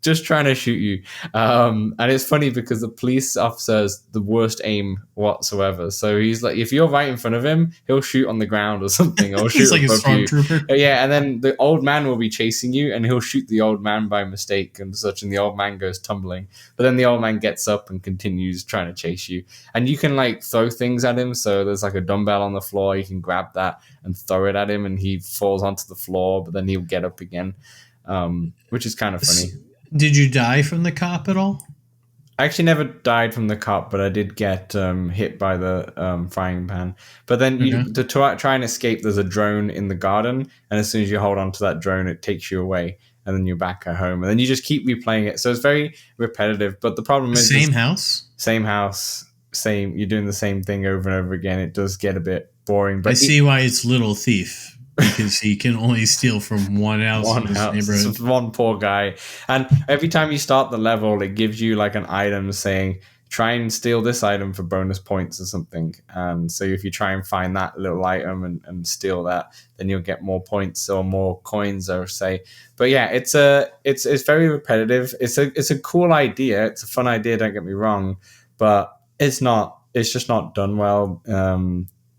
just trying to shoot you. And it's funny because the police officer has the worst aim whatsoever. So he's like, if you're right in front of him, he'll shoot on the ground or something. Or he's shoot like a stormtrooper. Yeah, and then the old man will be chasing you, and he'll shoot the old man by mistake and such, and the old man goes tumbling. But then the old man gets up and continues trying to chase you. And you can like throw things at him. So there's like a dumbbell on the floor. You can grab that and throw it at him, and he falls onto the floor, but then he'll get up again, which is kind of funny. Did you die from the cop at all? I actually never died from the cop, but I did get hit by the frying pan. But then to try and escape, there's a drone in the garden, and as soon as you hold on to that drone, it takes you away, and then you're back at home. And then you just keep replaying it. So it's very repetitive. But the problem is... Same house? Same house. you're doing the same thing over and over again, it does get a bit boring. But I see why it's Little Thief, because he can only steal from one house one in his house, neighborhood. one poor guy. And every time you start the level, it gives you like an item saying, try and steal this item for bonus points or something. And so if you try and find that little item and steal that, then you'll get more points or more coins, or say. But yeah, it's very repetitive. It's a cool idea. It's a fun idea, don't get me wrong, but it's just not done well.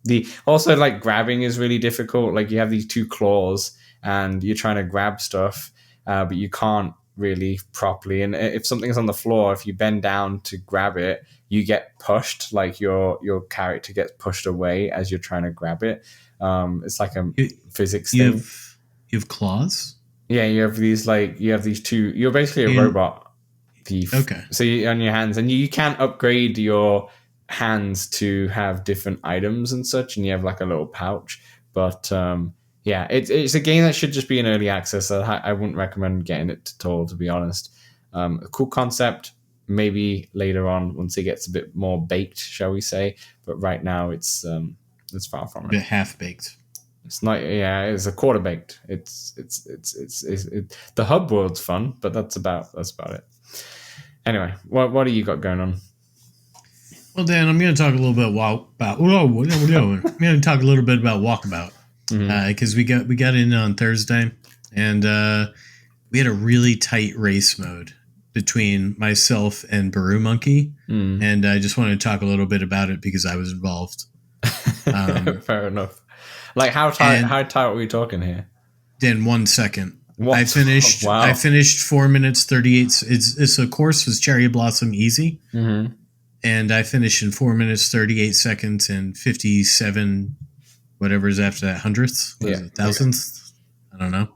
The also, like, grabbing is really difficult. Like, you have these two claws and you're trying to grab stuff, but you can't really properly. And if something's on the floor, if you bend down to grab it, you get pushed. Like, your character gets pushed away as you're trying to grab it. It's like a physics thing. You have claws? Yeah, you have these two. You're basically a robot thief. Okay. So on your hands, and you can upgrade your hands to have different items and such, and you have like a little pouch. But yeah, it's a game that should just be in early access. I wouldn't recommend getting it at all, to be honest. A cool concept, maybe later on once it gets a bit more baked, shall we say? But right now, it's far from it. A bit half baked. It's not. Yeah, it's a quarter baked. It's the hub world's fun, but that's about it. Anyway, what do you got going on? Well, Dan, I'm going to talk a little bit about. I'm going to talk a little bit about Walkabout, because we got in on Thursday, and we had a really tight race mode between myself and Baru Monkey, and I just wanted to talk a little bit about it because I was involved. Fair enough. Like, how tight are we talking here? Dan, 1 second. What? I finished. Wow. I finished 4 minutes 38. It's a course was Cherry Blossom Easy. Mm-hmm. And I finished in 4 minutes, 38 seconds, and 57, whatever is after that, hundredths? Thousandths? I don't know.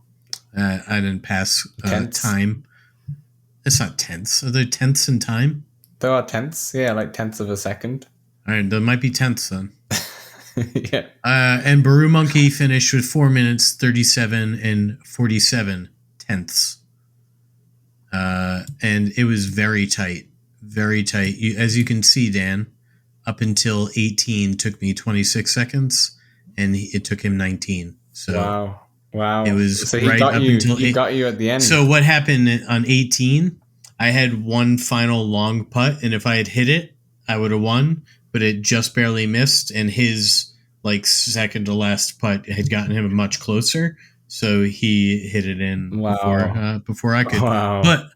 I didn't pass time. It's not tenths. Are there tenths in time? There are tenths. Yeah, like tenths of a second. All right, there might be tenths then. Yeah. And Baru Monkey finished with 4 minutes, 37, and 47 tenths. And it was very tight. Very tight. As you can see, Dan, up until 18 took me 26 seconds, and it took him 19. So wow. It was so he right got up you. until he got you at the end. So what happened on 18? I had one final long putt, and if I had hit it, I would have won. But it just barely missed, and his second to last putt had gotten him much closer. So he hit it in before I could. Wow. But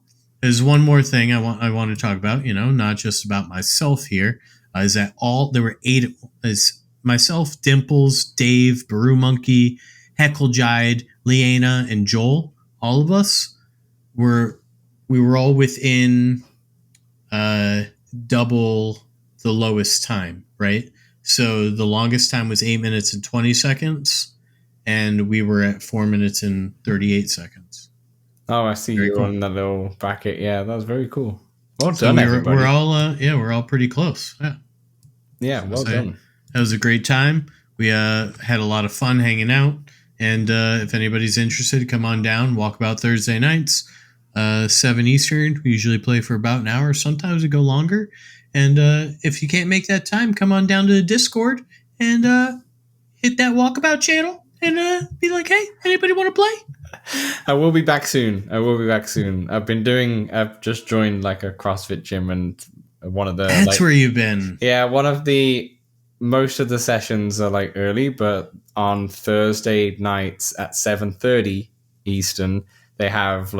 there's one more thing I want to talk about, not just about myself here, is that there were 8, is myself, Dimples, Dave, Baru Monkey, Heckle Jide, Leanna, and Joel. All of us we were all within double the lowest time, right? So the longest time was 8 minutes and 20 seconds, and we were at 4 minutes and 38 seconds. Oh, I see you on that little bracket. Yeah, that was very cool. Well So done, everybody. We're all pretty close. Yeah, well done. That was a great time. We had a lot of fun hanging out. And if anybody's interested, come on down. Walkabout Thursday nights, 7 Eastern. We usually play for about an hour. Sometimes we go longer. And if you can't make that time, come on down to the Discord and hit that Walkabout channel and be like, hey, anybody want to play? I will be back soon. I've just joined like a CrossFit gym, and one of the That's where you've been. Yeah, most of the sessions are like early, but on Thursday nights at 7:30 Eastern, they have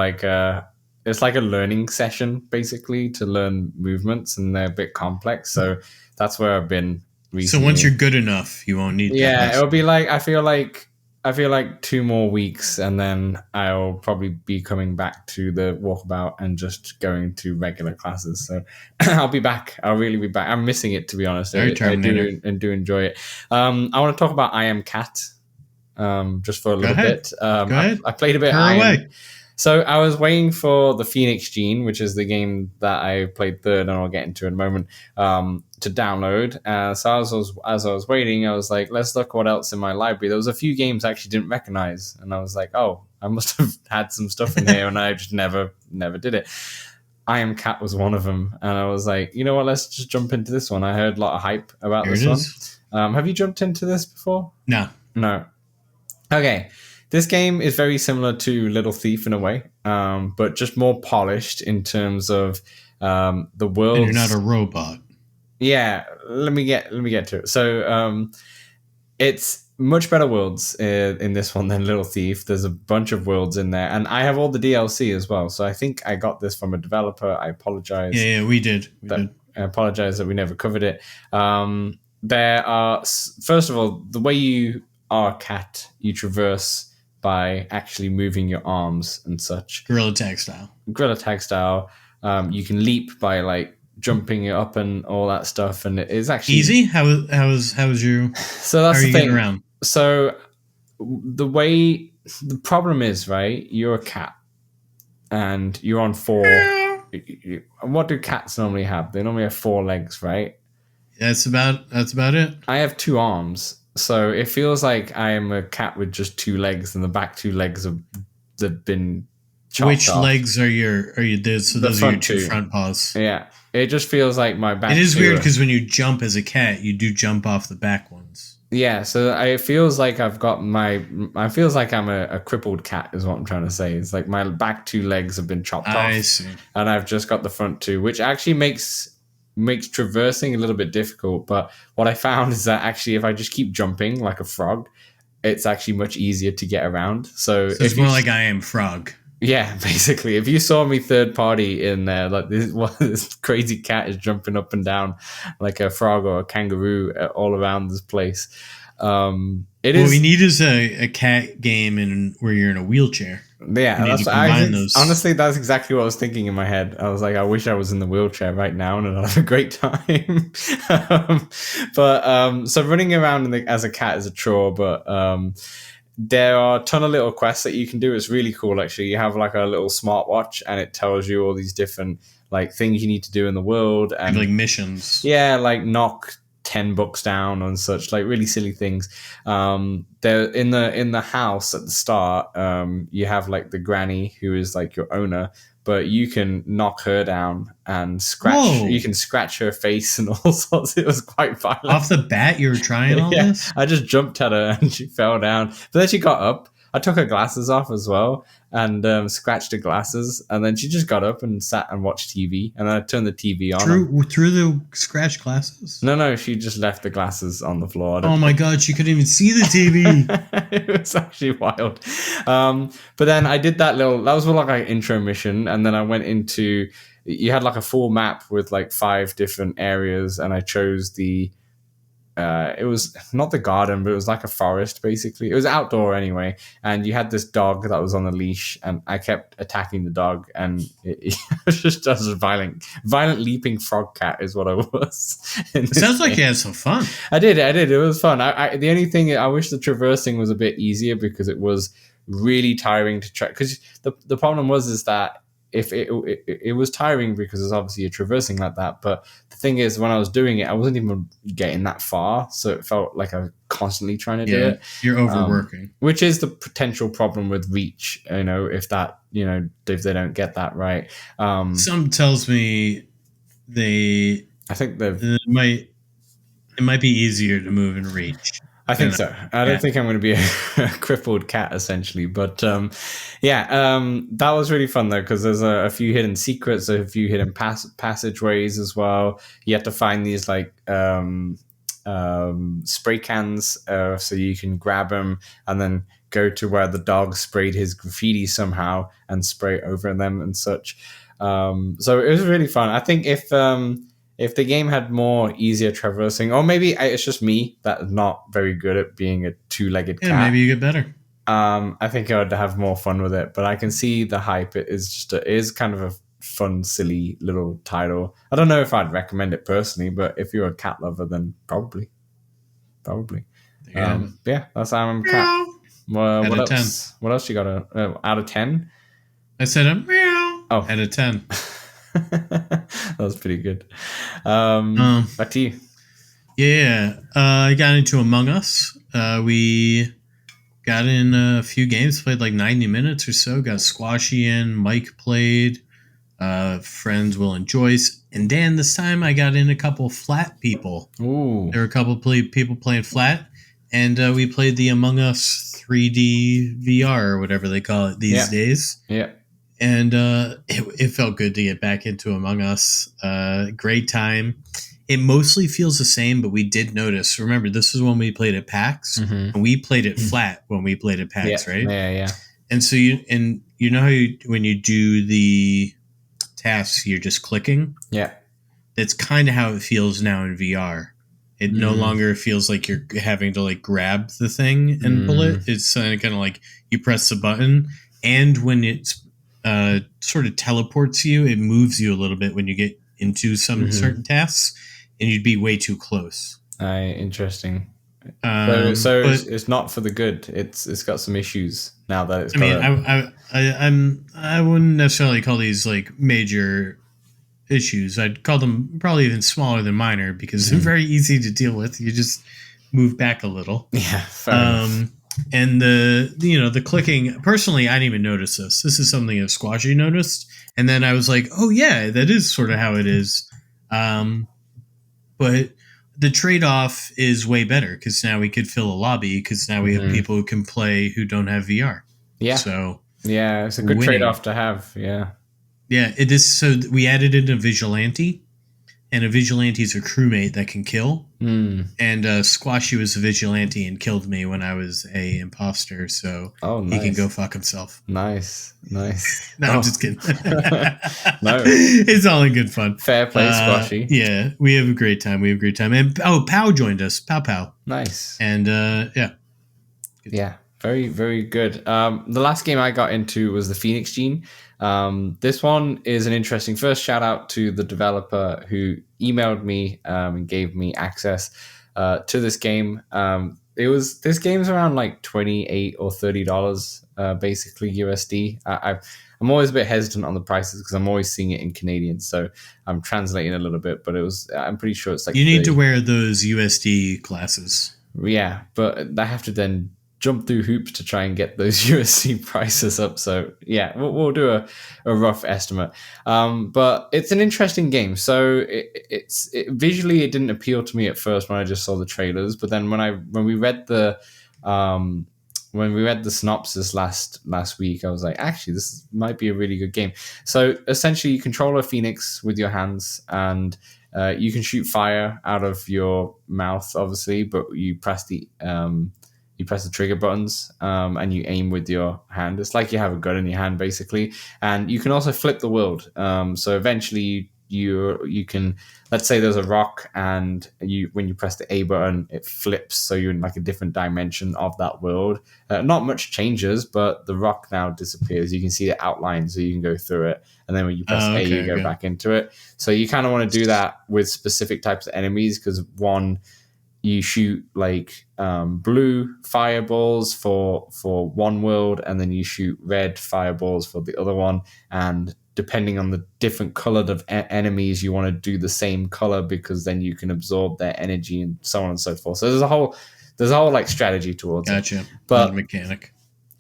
it's like a learning session basically to learn movements, and they're a bit complex. So that's where I've been recently. So once you're good enough, you won't need that. Yeah, it'll be like I feel like 2 more weeks, and then I'll probably be coming back to the Walkabout and just going to regular classes. So I'll be back. I'll really be back. I'm missing it, to be honest. I do enjoy it. I want to talk about I Am Cat just for a little bit. Go ahead. I played a bit. So I was waiting for the Phoenix Gene, which is the game that I played third, and I'll get into in a moment, to download. So as I was waiting, I was like, let's look what else in my library. There was a few games I actually didn't recognize, and I was like, oh, I must have had some stuff in here, and I just never did it. I Am Cat was one of them, and I was like, you know what? Let's just jump into this one. I heard a lot of hype about There this it one. is. Have you jumped into this before? No. No. Okay. This game is very similar to Little Thief in a way, but just more polished in terms of the world. And you're not a robot. Yeah, let me get to it. So it's much better worlds in this one than Little Thief. There's a bunch of worlds in there, and I have all the DLC as well. So I think I got this from a developer. I apologize. Yeah, we did. I apologize that we never covered it. There are, first of all, the way you are a cat, you traverse by actually moving your arms and such. Gorilla Tag style. You can leap by like jumping up and all that stuff, and it's actually easy. How was you? So that's how are the you thing. getting around? So the problem is, right? You're a cat, and you're on 4. What do cats normally have? They normally have 4 legs, right? That's about it. I have 2 arms. So it feels like I am a cat with just 2 legs, and the back 2 legs have been chopped Which off. legs are you? So those are your 2 front paws. Yeah, it just feels like my back. It is weird because when you jump as a cat, you do jump off the back ones. Yeah, so it feels like I've got I feels like I'm a crippled cat is what I'm trying to say. It's like my back 2 legs have been chopped off. I see. And I've just got the front 2, which actually makes traversing a little bit difficult. But what I found is that actually if I just keep jumping like a frog, it's actually much easier to get around. So it's more like I Am Frog. Yeah, basically. If you saw me third party in there, like this crazy cat is jumping up and down like a frog or a kangaroo all around this place. What we need is a cat game where you're in a wheelchair. Yeah, honestly, that's exactly what I was thinking in my head. I was like, I wish I was in the wheelchair right now and I'd have a great time. So running around as a cat is a chore, but there are a ton of little quests that you can do. It's really cool, actually. You have like a little smartwatch, and it tells you all these different like things you need to do in the world, and like missions. Yeah, like knock 10 books down and such, like really silly things. There in the house at the start, you have like the granny who is like your owner, but you can knock her down and scratch. Whoa. You can scratch her face and all sorts. It was quite violent. Off the bat, you were trying all this? I just jumped at her and she fell down, but then she got up. I took her glasses off as well and scratched her glasses, and then she just got up and sat and watched TV, and then I turned the TV on. Through the scratched glasses? No, she just left the glasses on the floor. Oh my god, she couldn't even see the TV. It was actually wild. But then I did that was like an intro mission, and then I went into, you had like a full map with like 5 different areas, and I chose it was not the garden, but it was like a forest, basically. It was outdoor anyway. And you had this dog that was on a leash, and I kept attacking the dog, and it was just a violent leaping frog cat is what I was. It sounds like you had some fun. I did. It was fun. The only thing, I wish the traversing was a bit easier, because it was really tiring to try. Because the problem is that if it was tiring because it's obviously you're traversing like that, but the thing is, when I was doing it, I wasn't even getting that far, so it felt like I was constantly trying to do it. You're overworking, which is the potential problem with Reach. If they don't get that right. Some tells me I think it might be easier to move and Reach. I think so. I don't think I'm going to be a crippled cat, essentially. But that was really fun, though, because there's a few hidden secrets, a few hidden passageways as well. You have to find these like spray cans, so you can grab them and then go to where the dog sprayed his graffiti somehow and spray over them and such. So it was really fun. I think if the game had more easier traversing, or maybe it's just me that's not very good at being a 2-legged cat. Yeah, maybe you get better. I think I would have more fun with it, but I can see the hype. It is kind of a fun, silly little title. I don't know if I'd recommend it personally, but if you're a cat lover, then probably. Yeah, that's I Am Cat. What else? 10. What else you got? Out of 10? I said a meow. Oh, out of 10. That was pretty good. Back to you. Yeah, I got into Among Us. We got in a few games, played like 90 minutes or so. Got Squashy in, Mike played. friends will enjoy. And Dan, this time I got in a couple flat people. Ooh. There were a couple people playing flat, and we played the Among Us 3D VR or whatever they call it these days. Yeah. And it felt good to get back into Among Us. Great time. It mostly feels the same, but we did notice. Remember, this is when we played at PAX, and we played it flat when we played at PAX, right? Yeah. And so you know how when you do the tasks, you're just clicking. Yeah, that's kind of how it feels now in VR. It no longer feels like you're having to like grab the thing and pull it. It's kind of like you press the button, and when it's sort of teleports you, it moves you a little bit when you get into some certain tasks, and you'd be way too close. Interesting. So it's not for the good. It's got some issues now that it's. I wouldn't necessarily call these like major issues. I'd call them probably even smaller than minor because they're very easy to deal with. You just move back a little. Yeah. Fair enough. And the clicking. Personally, I didn't even notice this. This is something that Squashy noticed, and then I was like, oh yeah, that is sort of how it is. But the trade-off is way better because now we could fill a lobby because now we have people who can play who don't have VR. Yeah. So yeah, it's a good trade-off to have. Yeah. Yeah. It is. So we added in a vigilante, and a vigilante is a crewmate that can kill. And Squashy was a vigilante and killed me when I was a imposter. So he can go fuck himself. Nice. No, I'm just kidding. No, it's all in good fun. Fair play, Squashy. Yeah, we have a great time. And Pow joined us. Pow. Nice. And yeah, very, very good. The last game I got into was the Phoenix Gene. This one is an interesting first shout out to the developer who emailed me and gave me access to this game. This game's around like $28 or $30 basically USD. I'm always a bit hesitant on the prices because I'm always seeing it in Canadian, so I'm translating a little bit, but I'm pretty sure it's like you need to wear those USD glasses. Yeah, but I have to then jump through hoops to try and get those USD prices up. So yeah, we'll do a rough estimate. But it's an interesting game. So visually it didn't appeal to me at first when I just saw the trailers, but then when we read the synopsis last week, I was like, actually, this might be a really good game. So essentially, you control a phoenix with your hands, and you can shoot fire out of your mouth, obviously, but you press the trigger buttons and you aim with your hand. It's like you have a gun in your hand, basically. And you can also flip the world. So eventually you can, let's say there's a rock, and when you press the A button, it flips, so you're in like a different dimension of that world. Not much changes, but the rock now disappears. You can see the outline, so you can go through it. And then when you press A, you go back into it. So you kind of want to do that with specific types of enemies, because you shoot like blue fireballs for one world, and then you shoot red fireballs for the other one. And depending on the different colored of enemies, you want to do the same color, because then you can absorb their energy and so on and so forth. So there's a whole like strategy towards it. But mechanic.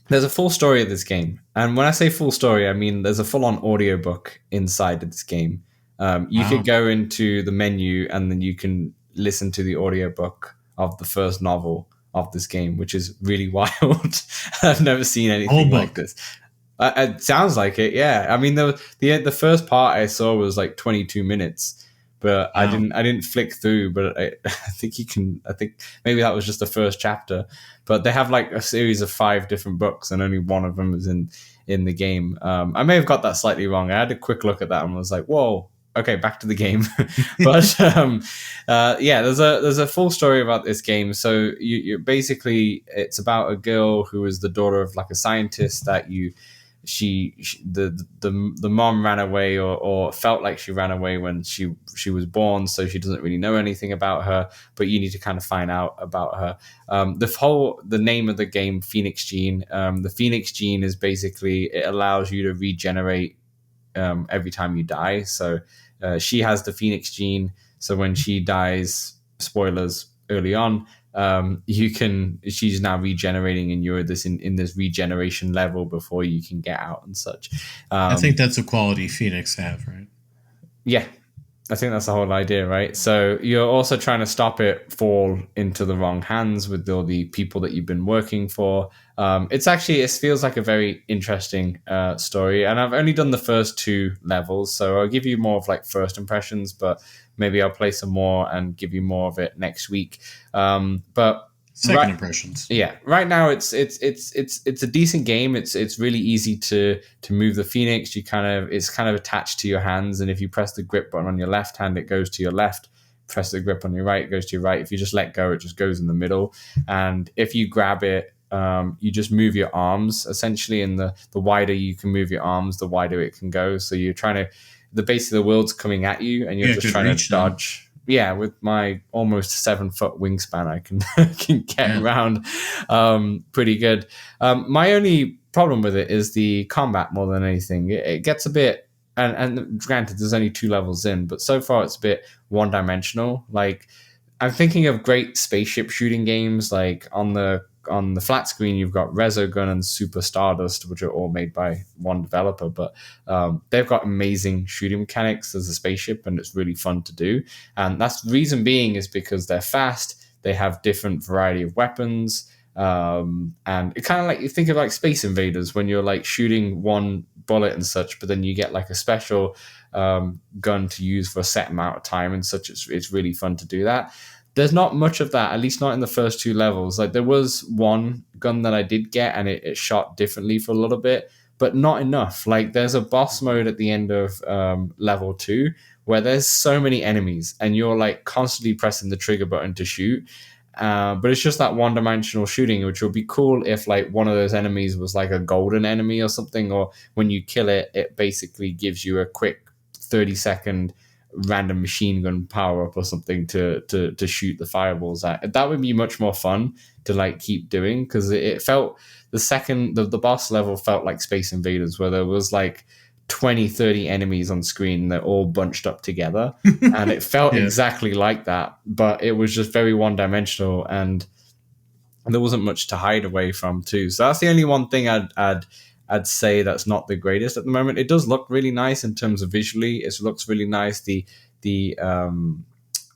There's a full story of this game. And when I say full story, I mean there's a full-on audiobook inside of this game. You could go into the menu and then you can listen to the audiobook of the first novel of this game, which is really wild. I've never seen anything like this. It sounds like it, yeah. I mean, the first part I saw was like 22 minutes, but I didn't flick through. But I think I think maybe that was just the first chapter. But they have like a series of 5 different books, and only one of them is in the game. I may have got that slightly wrong. I had a quick look at that and was like, whoa. Okay, back to the game. But yeah, there's a full story about this game. So you basically, it's about a girl who is the daughter of like a scientist that the mom ran away or felt like she ran away when she was born, so she doesn't really know anything about her, but you need to kind of find out about her. The name of the game, Phoenix Gene. The Phoenix Gene is basically, it allows you to regenerate every time you die. So she has the Phoenix Gene, so when she dies, spoilers early on, she's now regenerating, and you're in this regeneration level before you can get out and such. I think that's a quality Phoenix have, right? Yeah, I think that's the whole idea, right? So you're also trying to stop it fall into the wrong hands with all the people that you've been working for. It feels like a very interesting story, and I've only done the first 2 levels, so I'll give you more of like first impressions, but maybe I'll play some more and give you more of it next week. But second impressions. Yeah, right now it's a decent game. It's really easy to move the Phoenix. It's kind of attached to your hands, and if you press the grip button on your left hand, it goes to your left. Press the grip on your right, it goes to your right. If you just let go, it just goes in the middle. And if you grab it, you just move your arms essentially, and the wider you can move your arms, the wider it can go. So you're trying to, the base of the world's coming at you, and you're just trying to dodge. Yeah, with my almost 7-foot wingspan, I can get around pretty good. My only problem with it is the combat more than anything. It gets a bit, and granted, there's only 2 levels in, but so far it's a bit one-dimensional. Like, I'm thinking of great spaceship shooting games, like on the flat screen, you've got Resogun and Super Stardust, which are all made by one developer, but they've got amazing shooting mechanics as a spaceship, and it's really fun to do. And that's the reason being is because they're fast, they have different variety of weapons, and it kind of like, you think of like Space Invaders when you're like shooting one bullet and such, but then you get like a special gun to use for a set amount of time and such. It's really fun to do that. There's not much of that, at least not in the first 2 levels. Like, there was one gun that I did get, and it shot differently for a little bit, but not enough. Like, there's a boss mode at the end of level 2 where there's so many enemies, and you're like constantly pressing the trigger button to shoot. But it's just that one-dimensional shooting, which would be cool if like one of those enemies was like a golden enemy or something, or when you kill it, it basically gives you a quick 30-second random machine gun power up or something to shoot the fireballs at. That would be much more fun to like keep doing, because it felt the boss level felt like Space Invaders, where there was like 20-30 enemies on screen that all bunched up together and it felt exactly like that, but it was just very one-dimensional, and there wasn't much to hide away from too. So that's the only one thing I'd say that's not the greatest at the moment. It does look really nice in terms of visually. It looks really nice. The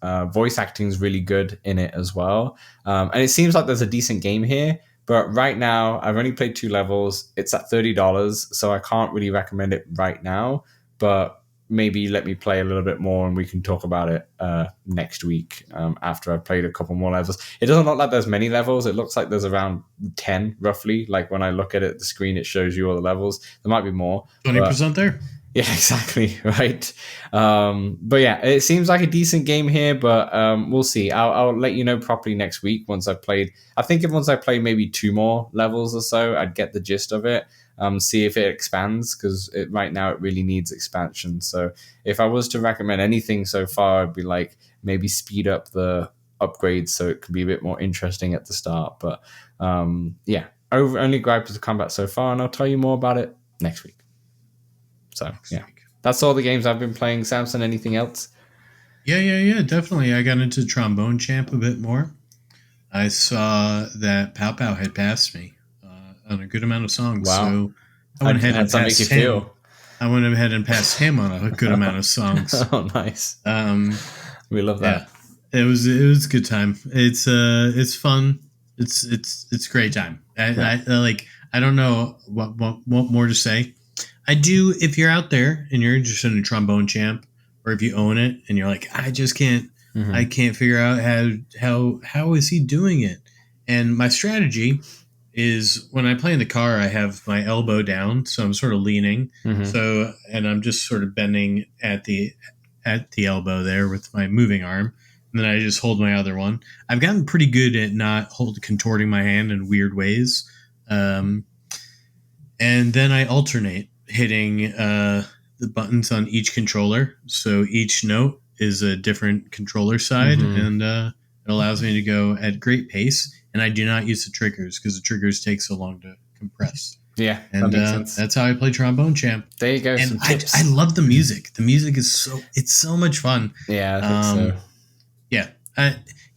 voice acting is really good in it as well. And it seems like there's a decent game here. But right now, I've only played 2 levels. It's at $30, so I can't really recommend it right now. But maybe let me play a little bit more, and we can talk about it next week after I've played a couple more levels. It doesn't look like there's many levels. It looks like there's around 10, roughly. Like, when I look at it, the screen, it shows you all the levels. There might be more. 20% there? Yeah, exactly, right. But yeah, it seems like a decent game here, but we'll see. I'll let you know properly next week once I've played. I think once I play maybe 2 more levels or so, I'd get the gist of it. See if it expands, because right now it really needs expansion. So if I was to recommend anything so far, I'd be like, maybe speed up the upgrades so it could be a bit more interesting at the start. But yeah, only gripe with the combat so far, and I'll tell you more about it next week. So yeah, that's all the games I've been playing. Samson, anything else? Yeah, definitely. I got into Trombone Champ a bit more. I saw that Pow Pow had passed me on a good amount of songs. Wow. So I went ahead and passed him. Feel? I went ahead and passed him on a good amount of songs. Oh, nice. We love that. Yeah, it was a good time. It's fun. It's a great time. I don't know what more to say. I do, if you're out there and you're interested in Trombone Champ, or if you own it and you're like, I just can't, I can't figure out how is he doing it. And my strategy is, when I play in the car, I have my elbow down, so I'm sort of leaning. So, and I'm just sort of bending at the elbow there with my moving arm. And then I just hold my other one. I've gotten pretty good at not contorting my hand in weird ways. And then I alternate hitting the buttons on each controller. So each note is a different controller side, and it allows me to go at great pace. And I do not use the triggers, because the triggers take so long to compress. Yeah, and that makes sense. That's how I play Trombone Champ. There you go. And I love the music. The music is so much fun. Yeah, I think so. Yeah,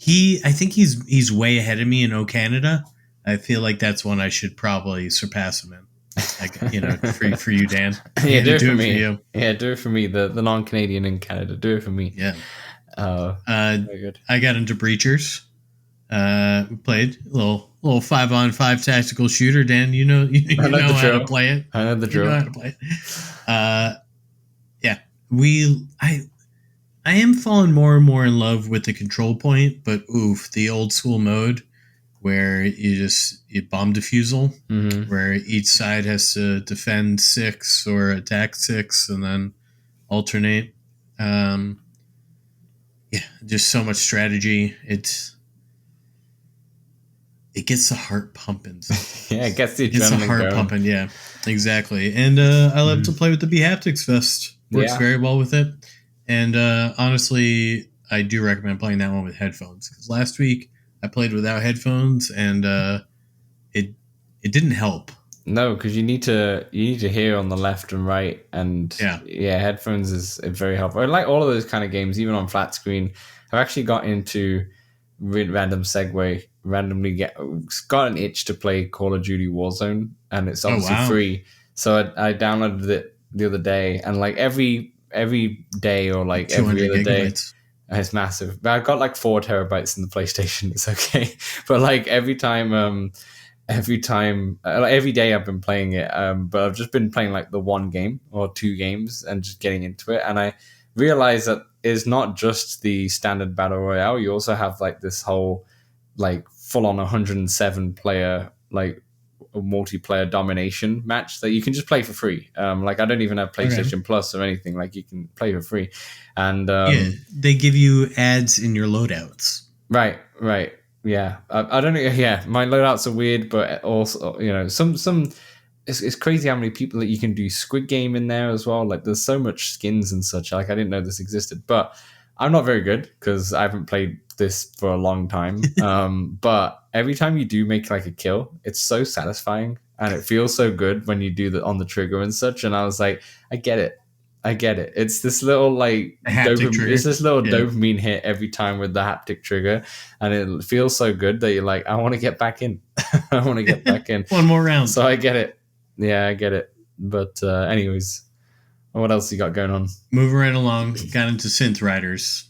I think he's way ahead of me in O Canada. I feel like that's one I should probably surpass him in. Like, for you, Dan. Yeah, do it for me. For you. Yeah, do it for me. The non-Canadian in Canada, do it for me. Yeah. Very good. I got into Breachers. We played a little 5-on-5 tactical shooter. Dan, you know how to play it. I know the drill. You know how to play it. Yeah, I am falling more and more in love with the control point, but the old school mode where you bomb defusal, where each side has to defend 6 or attack 6 and then alternate. Just so much strategy. It gets the heart pumping. Yeah, it gets the adrenaline pumping. Yeah, exactly. And I love to play with the Haptics Vest. Works very well with it. And honestly, I do recommend playing that one with headphones, because last week I played without headphones and it didn't help. No, because you need to hear on the left and right, and headphones is very helpful. I like all of those kind of games, even on flat screen. I've actually got into randomly got an itch to play Call of Duty Warzone, and it's obviously free. So I downloaded it the other day, and like every day or like every other day, it's massive. But I've got like 4 terabytes in the PlayStation. It's okay, but like every day I've been playing it. But I've just been playing like the 1 game or 2 games and just getting into it, and I realized that it's not just the standard battle royale. You also have like this whole like full on 107 player like multiplayer domination match that you can just play for free. Like I don't even have PlayStation Plus or anything. Like you can play for free, and they give you ads in your loadouts. Right. Yeah, I don't know. Yeah, my loadouts are weird, but also some. It's crazy how many people that you can do Squid Game in there as well. Like there's so much skins and such. Like I didn't know this existed, but I'm not very good because I haven't played this for a long time. But every time you do make like a kill, it's so satisfying and it feels so good when you do that on the trigger and such. And I was like, I get it. It's this little like dopamine hit every time with the haptic trigger, and it feels so good that you're like, I want to get back in. I want to get back in. One more round. So I get it. Yeah, I get it. But anyways, what else you got going on? Moving right along, got into Synth Riders.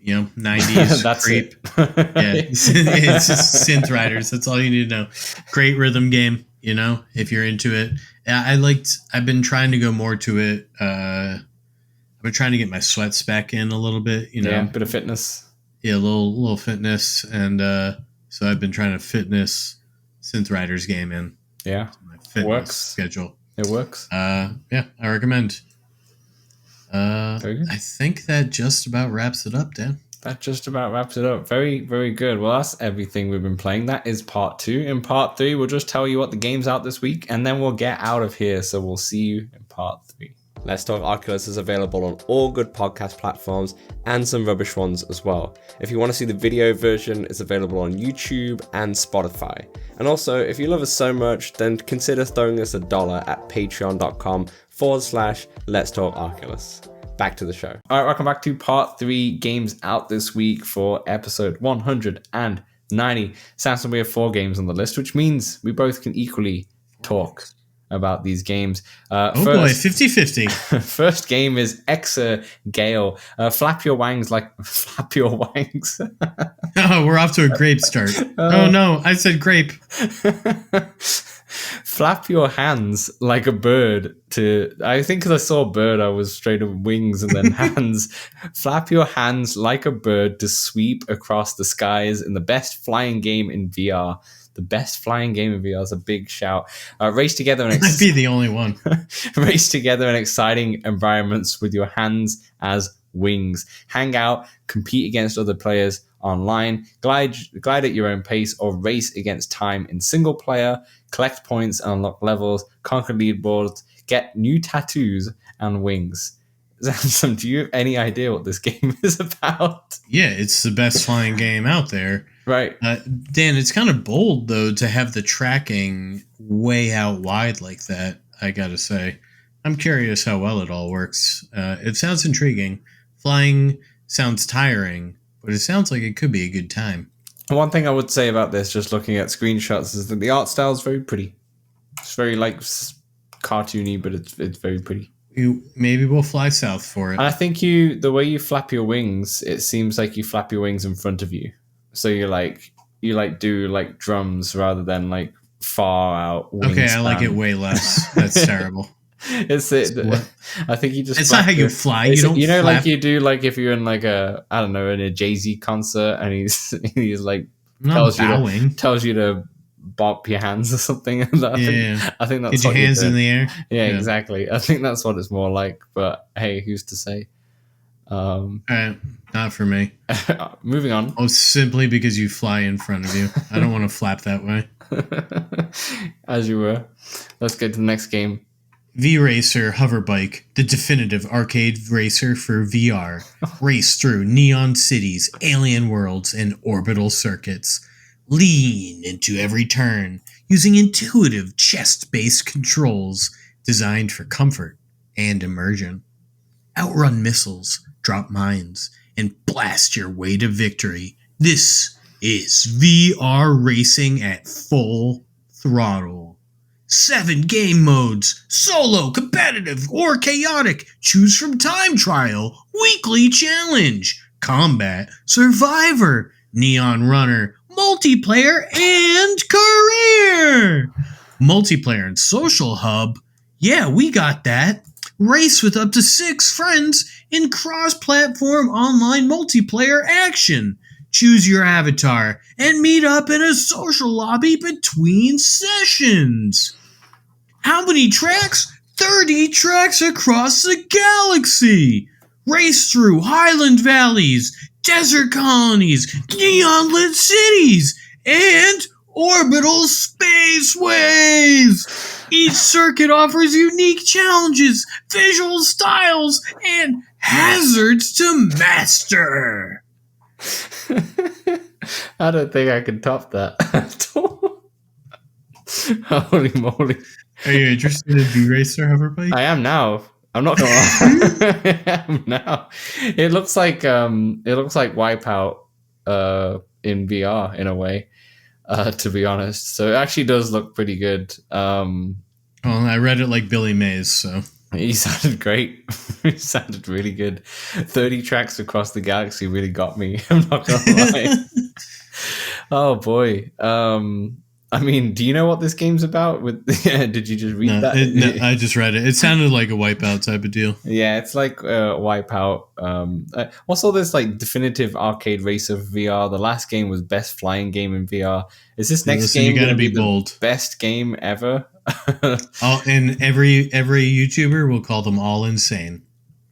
90s that's creep. It. It's just Synth Riders. That's all you need to know. Great rhythm game, if you're into it. I've been trying to go more to it. I've been trying to get my sweats back in a little bit, Yeah, a bit of fitness. Yeah, a little fitness. And so I've been trying to fitness Synth Riders game in. Yeah. My fitness works. schedule. It works. I recommend. Very good. I think that just about wraps it up, Dan. That just about wraps it up. Very, very good. Well, that's everything we've been playing. That is part 2. In part 3, we'll just tell you what the game's out this week, and then we'll get out of here. So we'll see you in part 3. Let's Talk Oculus is available on all good podcast platforms and some rubbish ones as well. If you want to see the video version, it's available on YouTube and Spotify. And also, if you love us so much, then consider throwing us $1 at patreon.com/Let's Talk Oculus. Back to the show. All right, welcome back to part 3 games out this week for episode 190. Samson, we have 4 games on the list, which means we both can equally talk about these games. Boy, 50-50. First game is Exa Gale. Flap your wangs. Oh, we're off to a grape start. Oh no, I said grape. Flap your hands like a bird I think because I saw a bird, I was straight up wings and then hands. Flap your hands like a bird to sweep across the skies in the best flying game in VR. The best flying game in VR is a big shout. Race together and I'd be the only one. Race together in exciting environments with your hands as wings. Hang out, compete against other players online, glide at your own pace, or race against time in single player. Collect points and unlock levels, conquer leaderboards, get new tattoos and wings. Samson, do you have any idea what this game is about? Yeah, it's the best flying game out there. Right. Dan, it's kind of bold, though, to have the tracking way out wide like that, I gotta say. I'm curious how well it all works. It sounds intriguing. Flying sounds tiring, but it sounds like it could be a good time. One thing I would say about this, just looking at screenshots, is that the art style is very pretty. It's very like cartoony, but it's very pretty. Maybe we'll fly south for it. And I think the way you flap your wings, it seems like you flap your wings in front of you. So you do like drums rather than like far out wingspan. Okay, I like it way less. That's terrible. I think you just. It's not how you fly. You don't. Flap. Like you do, like if you're in like in a Jay-Z concert, and he's like tells you to bop your hands or something. I think that's get your hands in the air. Yeah, exactly. I think that's what it's more like. But hey, who's to say? Not for me. Moving on. Oh, simply because you fly in front of you. I don't want to flap that way. As you were. Let's get to the next game. V-Racer Hoverbike, the definitive arcade racer for VR. Race through neon cities, alien worlds, and orbital circuits. Lean into every turn, using intuitive chest-based controls designed for comfort and immersion. Outrun missiles, drop mines, and blast your way to victory. This is VR racing at full throttle. 7 game modes, solo, competitive, or chaotic. Choose from time trial, weekly challenge, combat, survivor, neon runner, multiplayer, and career. Multiplayer and social hub. Yeah, we got that. Race with up to 6 friends in cross-platform online multiplayer action. Choose your avatar and meet up in a social lobby between sessions. How many tracks? 30 tracks across the galaxy. Race through highland valleys, desert colonies, neon-lit cities, and orbital spaceways. Each circuit offers unique challenges, visual styles, and hazards to master. I don't think I can top that at all. Holy moly. Are you interested in V-Racer Hoverbike? I am now. I'm not gonna lie. I am now. It looks like Wipeout in VR in a way, to be honest. So it actually does look pretty good. Well, I read it like Billy Mays, so he sounded great. He sounded really good. 30 tracks across the galaxy really got me. I'm not gonna lie. Oh boy. I mean, do you know what this game's about? Did you just read that? No, I just read it. It sounded like a Wipeout type of deal. Yeah, it's like Wipeout. Also, this like definitive arcade racer VR. The last game was best flying game in VR. Is this next game going to be the bold? Best game ever? And every YouTuber will call them all insane.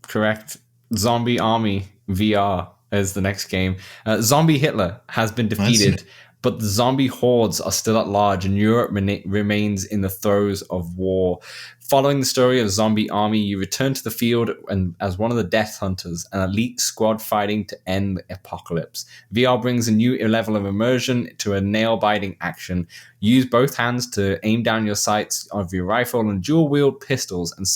Correct. Zombie Army VR is the next game. Zombie Hitler has been defeated. But the zombie hordes are still at large and Europe remains in the throes of war. Following the story of Zombie Army, you return to the field and as one of the Death Hunters, an elite squad fighting to end the apocalypse. VR brings a new level of immersion to a nail-biting action. Use both hands to aim down your sights of your rifle and dual-wield pistols and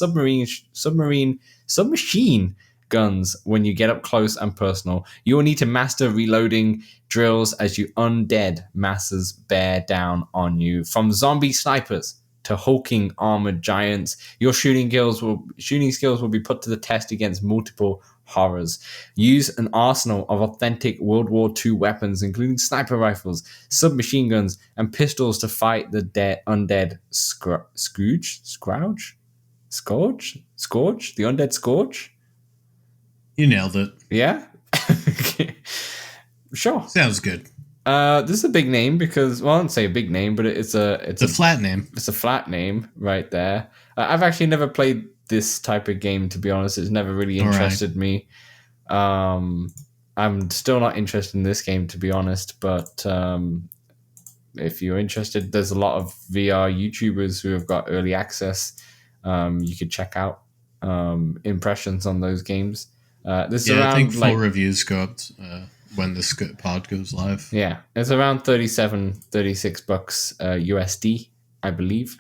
submachine guns when you get up close and personal. You will need to master reloading drills as you undead masses bear down on you. From zombie snipers to hulking armored giants, your shooting skills will be put to the test against multiple horrors. Use an arsenal of authentic World War II weapons, including sniper rifles, submachine guns, and pistols to fight the undead Scourge? The undead Scourge? You nailed it. Yeah? Okay. Sure. Sounds good. This is a big name because, well, I wouldn't say a big name, but it's a flat name. It's a flat name right there. I've actually never played this type of game, to be honest. It's never really interested me. I'm still not interested in this game, to be honest, but if you're interested, there's a lot of VR YouTubers who have got early access. You could check out impressions on those games. I think full reviews go up when this pod goes live. Yeah, it's around $36 USD, I believe,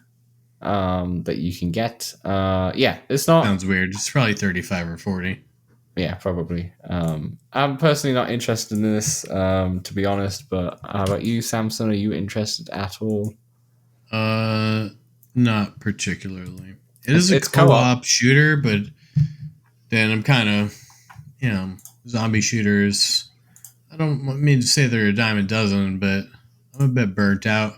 that you can get. It's not... Sounds weird. It's probably 35 or 40. Yeah, probably. I'm personally not interested in this, to be honest. But how about you, Samson? Are you interested at all? Not particularly. It is a It's co-op. co-op shooter, but then I'm kind of, zombie shooters. I don't mean to say they're a dime a dozen, but I'm a bit burnt out.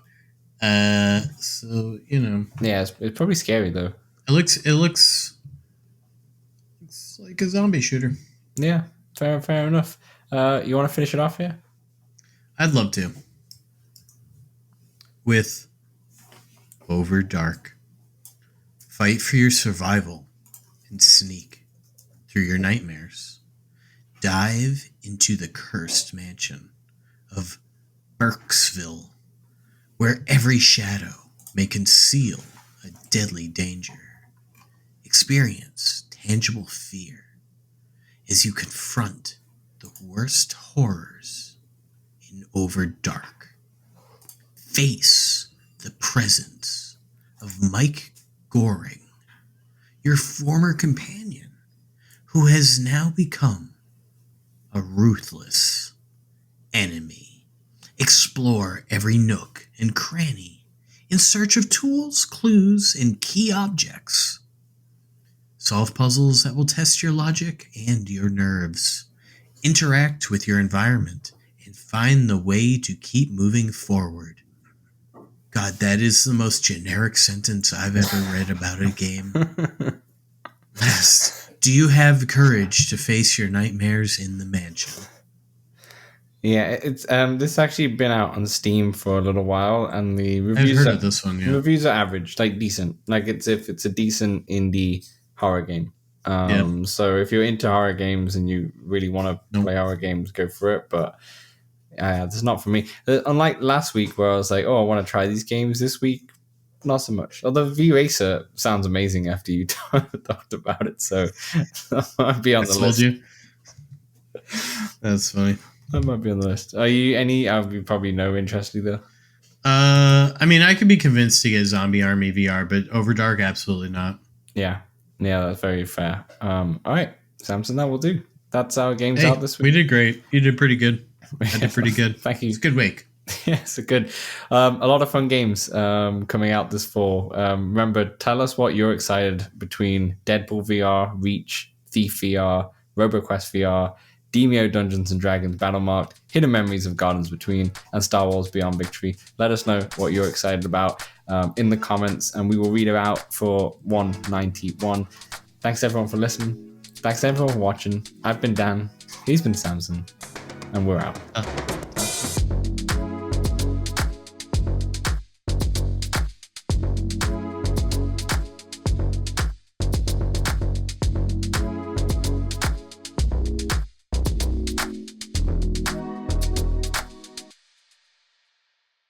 So Yeah, it's probably scary though. it looks like a zombie shooter. Yeah, fair enough. You want to finish it off here? I'd love to. With Over Dark. Fight for your survival and sneak through your nightmares. Dive into the cursed mansion of Burksville, where every shadow may conceal a deadly danger. Experience tangible fear as you confront the worst horrors in Over Dark. Face the presence of Mike Goring, your former companion, who has now become a ruthless enemy. Explore every nook and cranny in search of tools, clues, and key objects. Solve puzzles that will test your logic and your nerves. Interact with your environment and find the way to keep moving forward. God, that is the most generic sentence I've ever read about a game. Last, do you have courage to face your nightmares in the mansion? Yeah, it's this actually been out on Steam for a little while, and the reviews I've heard of this one. Yeah, reviews are average, like decent, like it's a decent indie horror game. So if you're into horror games and you really want to play horror games, go for it. But this is not for me. Unlike last week where I was like, oh, I want to try these games, this week, not so much. Although V-Racer sounds amazing after you talked about it, so that might be on the list. You. That's funny. That might be on the list. Are you any? You probably no interest either. I mean, I could be convinced to get Zombie Army VR, but Overdark, absolutely not. Yeah, that's very fair. All right, Samson, that will do. That's our games out this week. We did great. You did pretty good. I did pretty good. Thank you. It's a good week. Yeah, it's a good. A lot of fun games coming out this fall. Remember, tell us what you're excited between Deadpool VR, Reach, Thief VR, RoboQuest VR, Demio Dungeons and Dragons Battlemarked, Hidden Memories of Gardens Between, and Star Wars Beyond Victory. Let us know what you're excited about in the comments, and we will read it out for 191. Thanks everyone for listening. Thanks everyone for watching. I've been Dan. He's been Samson. And we're out.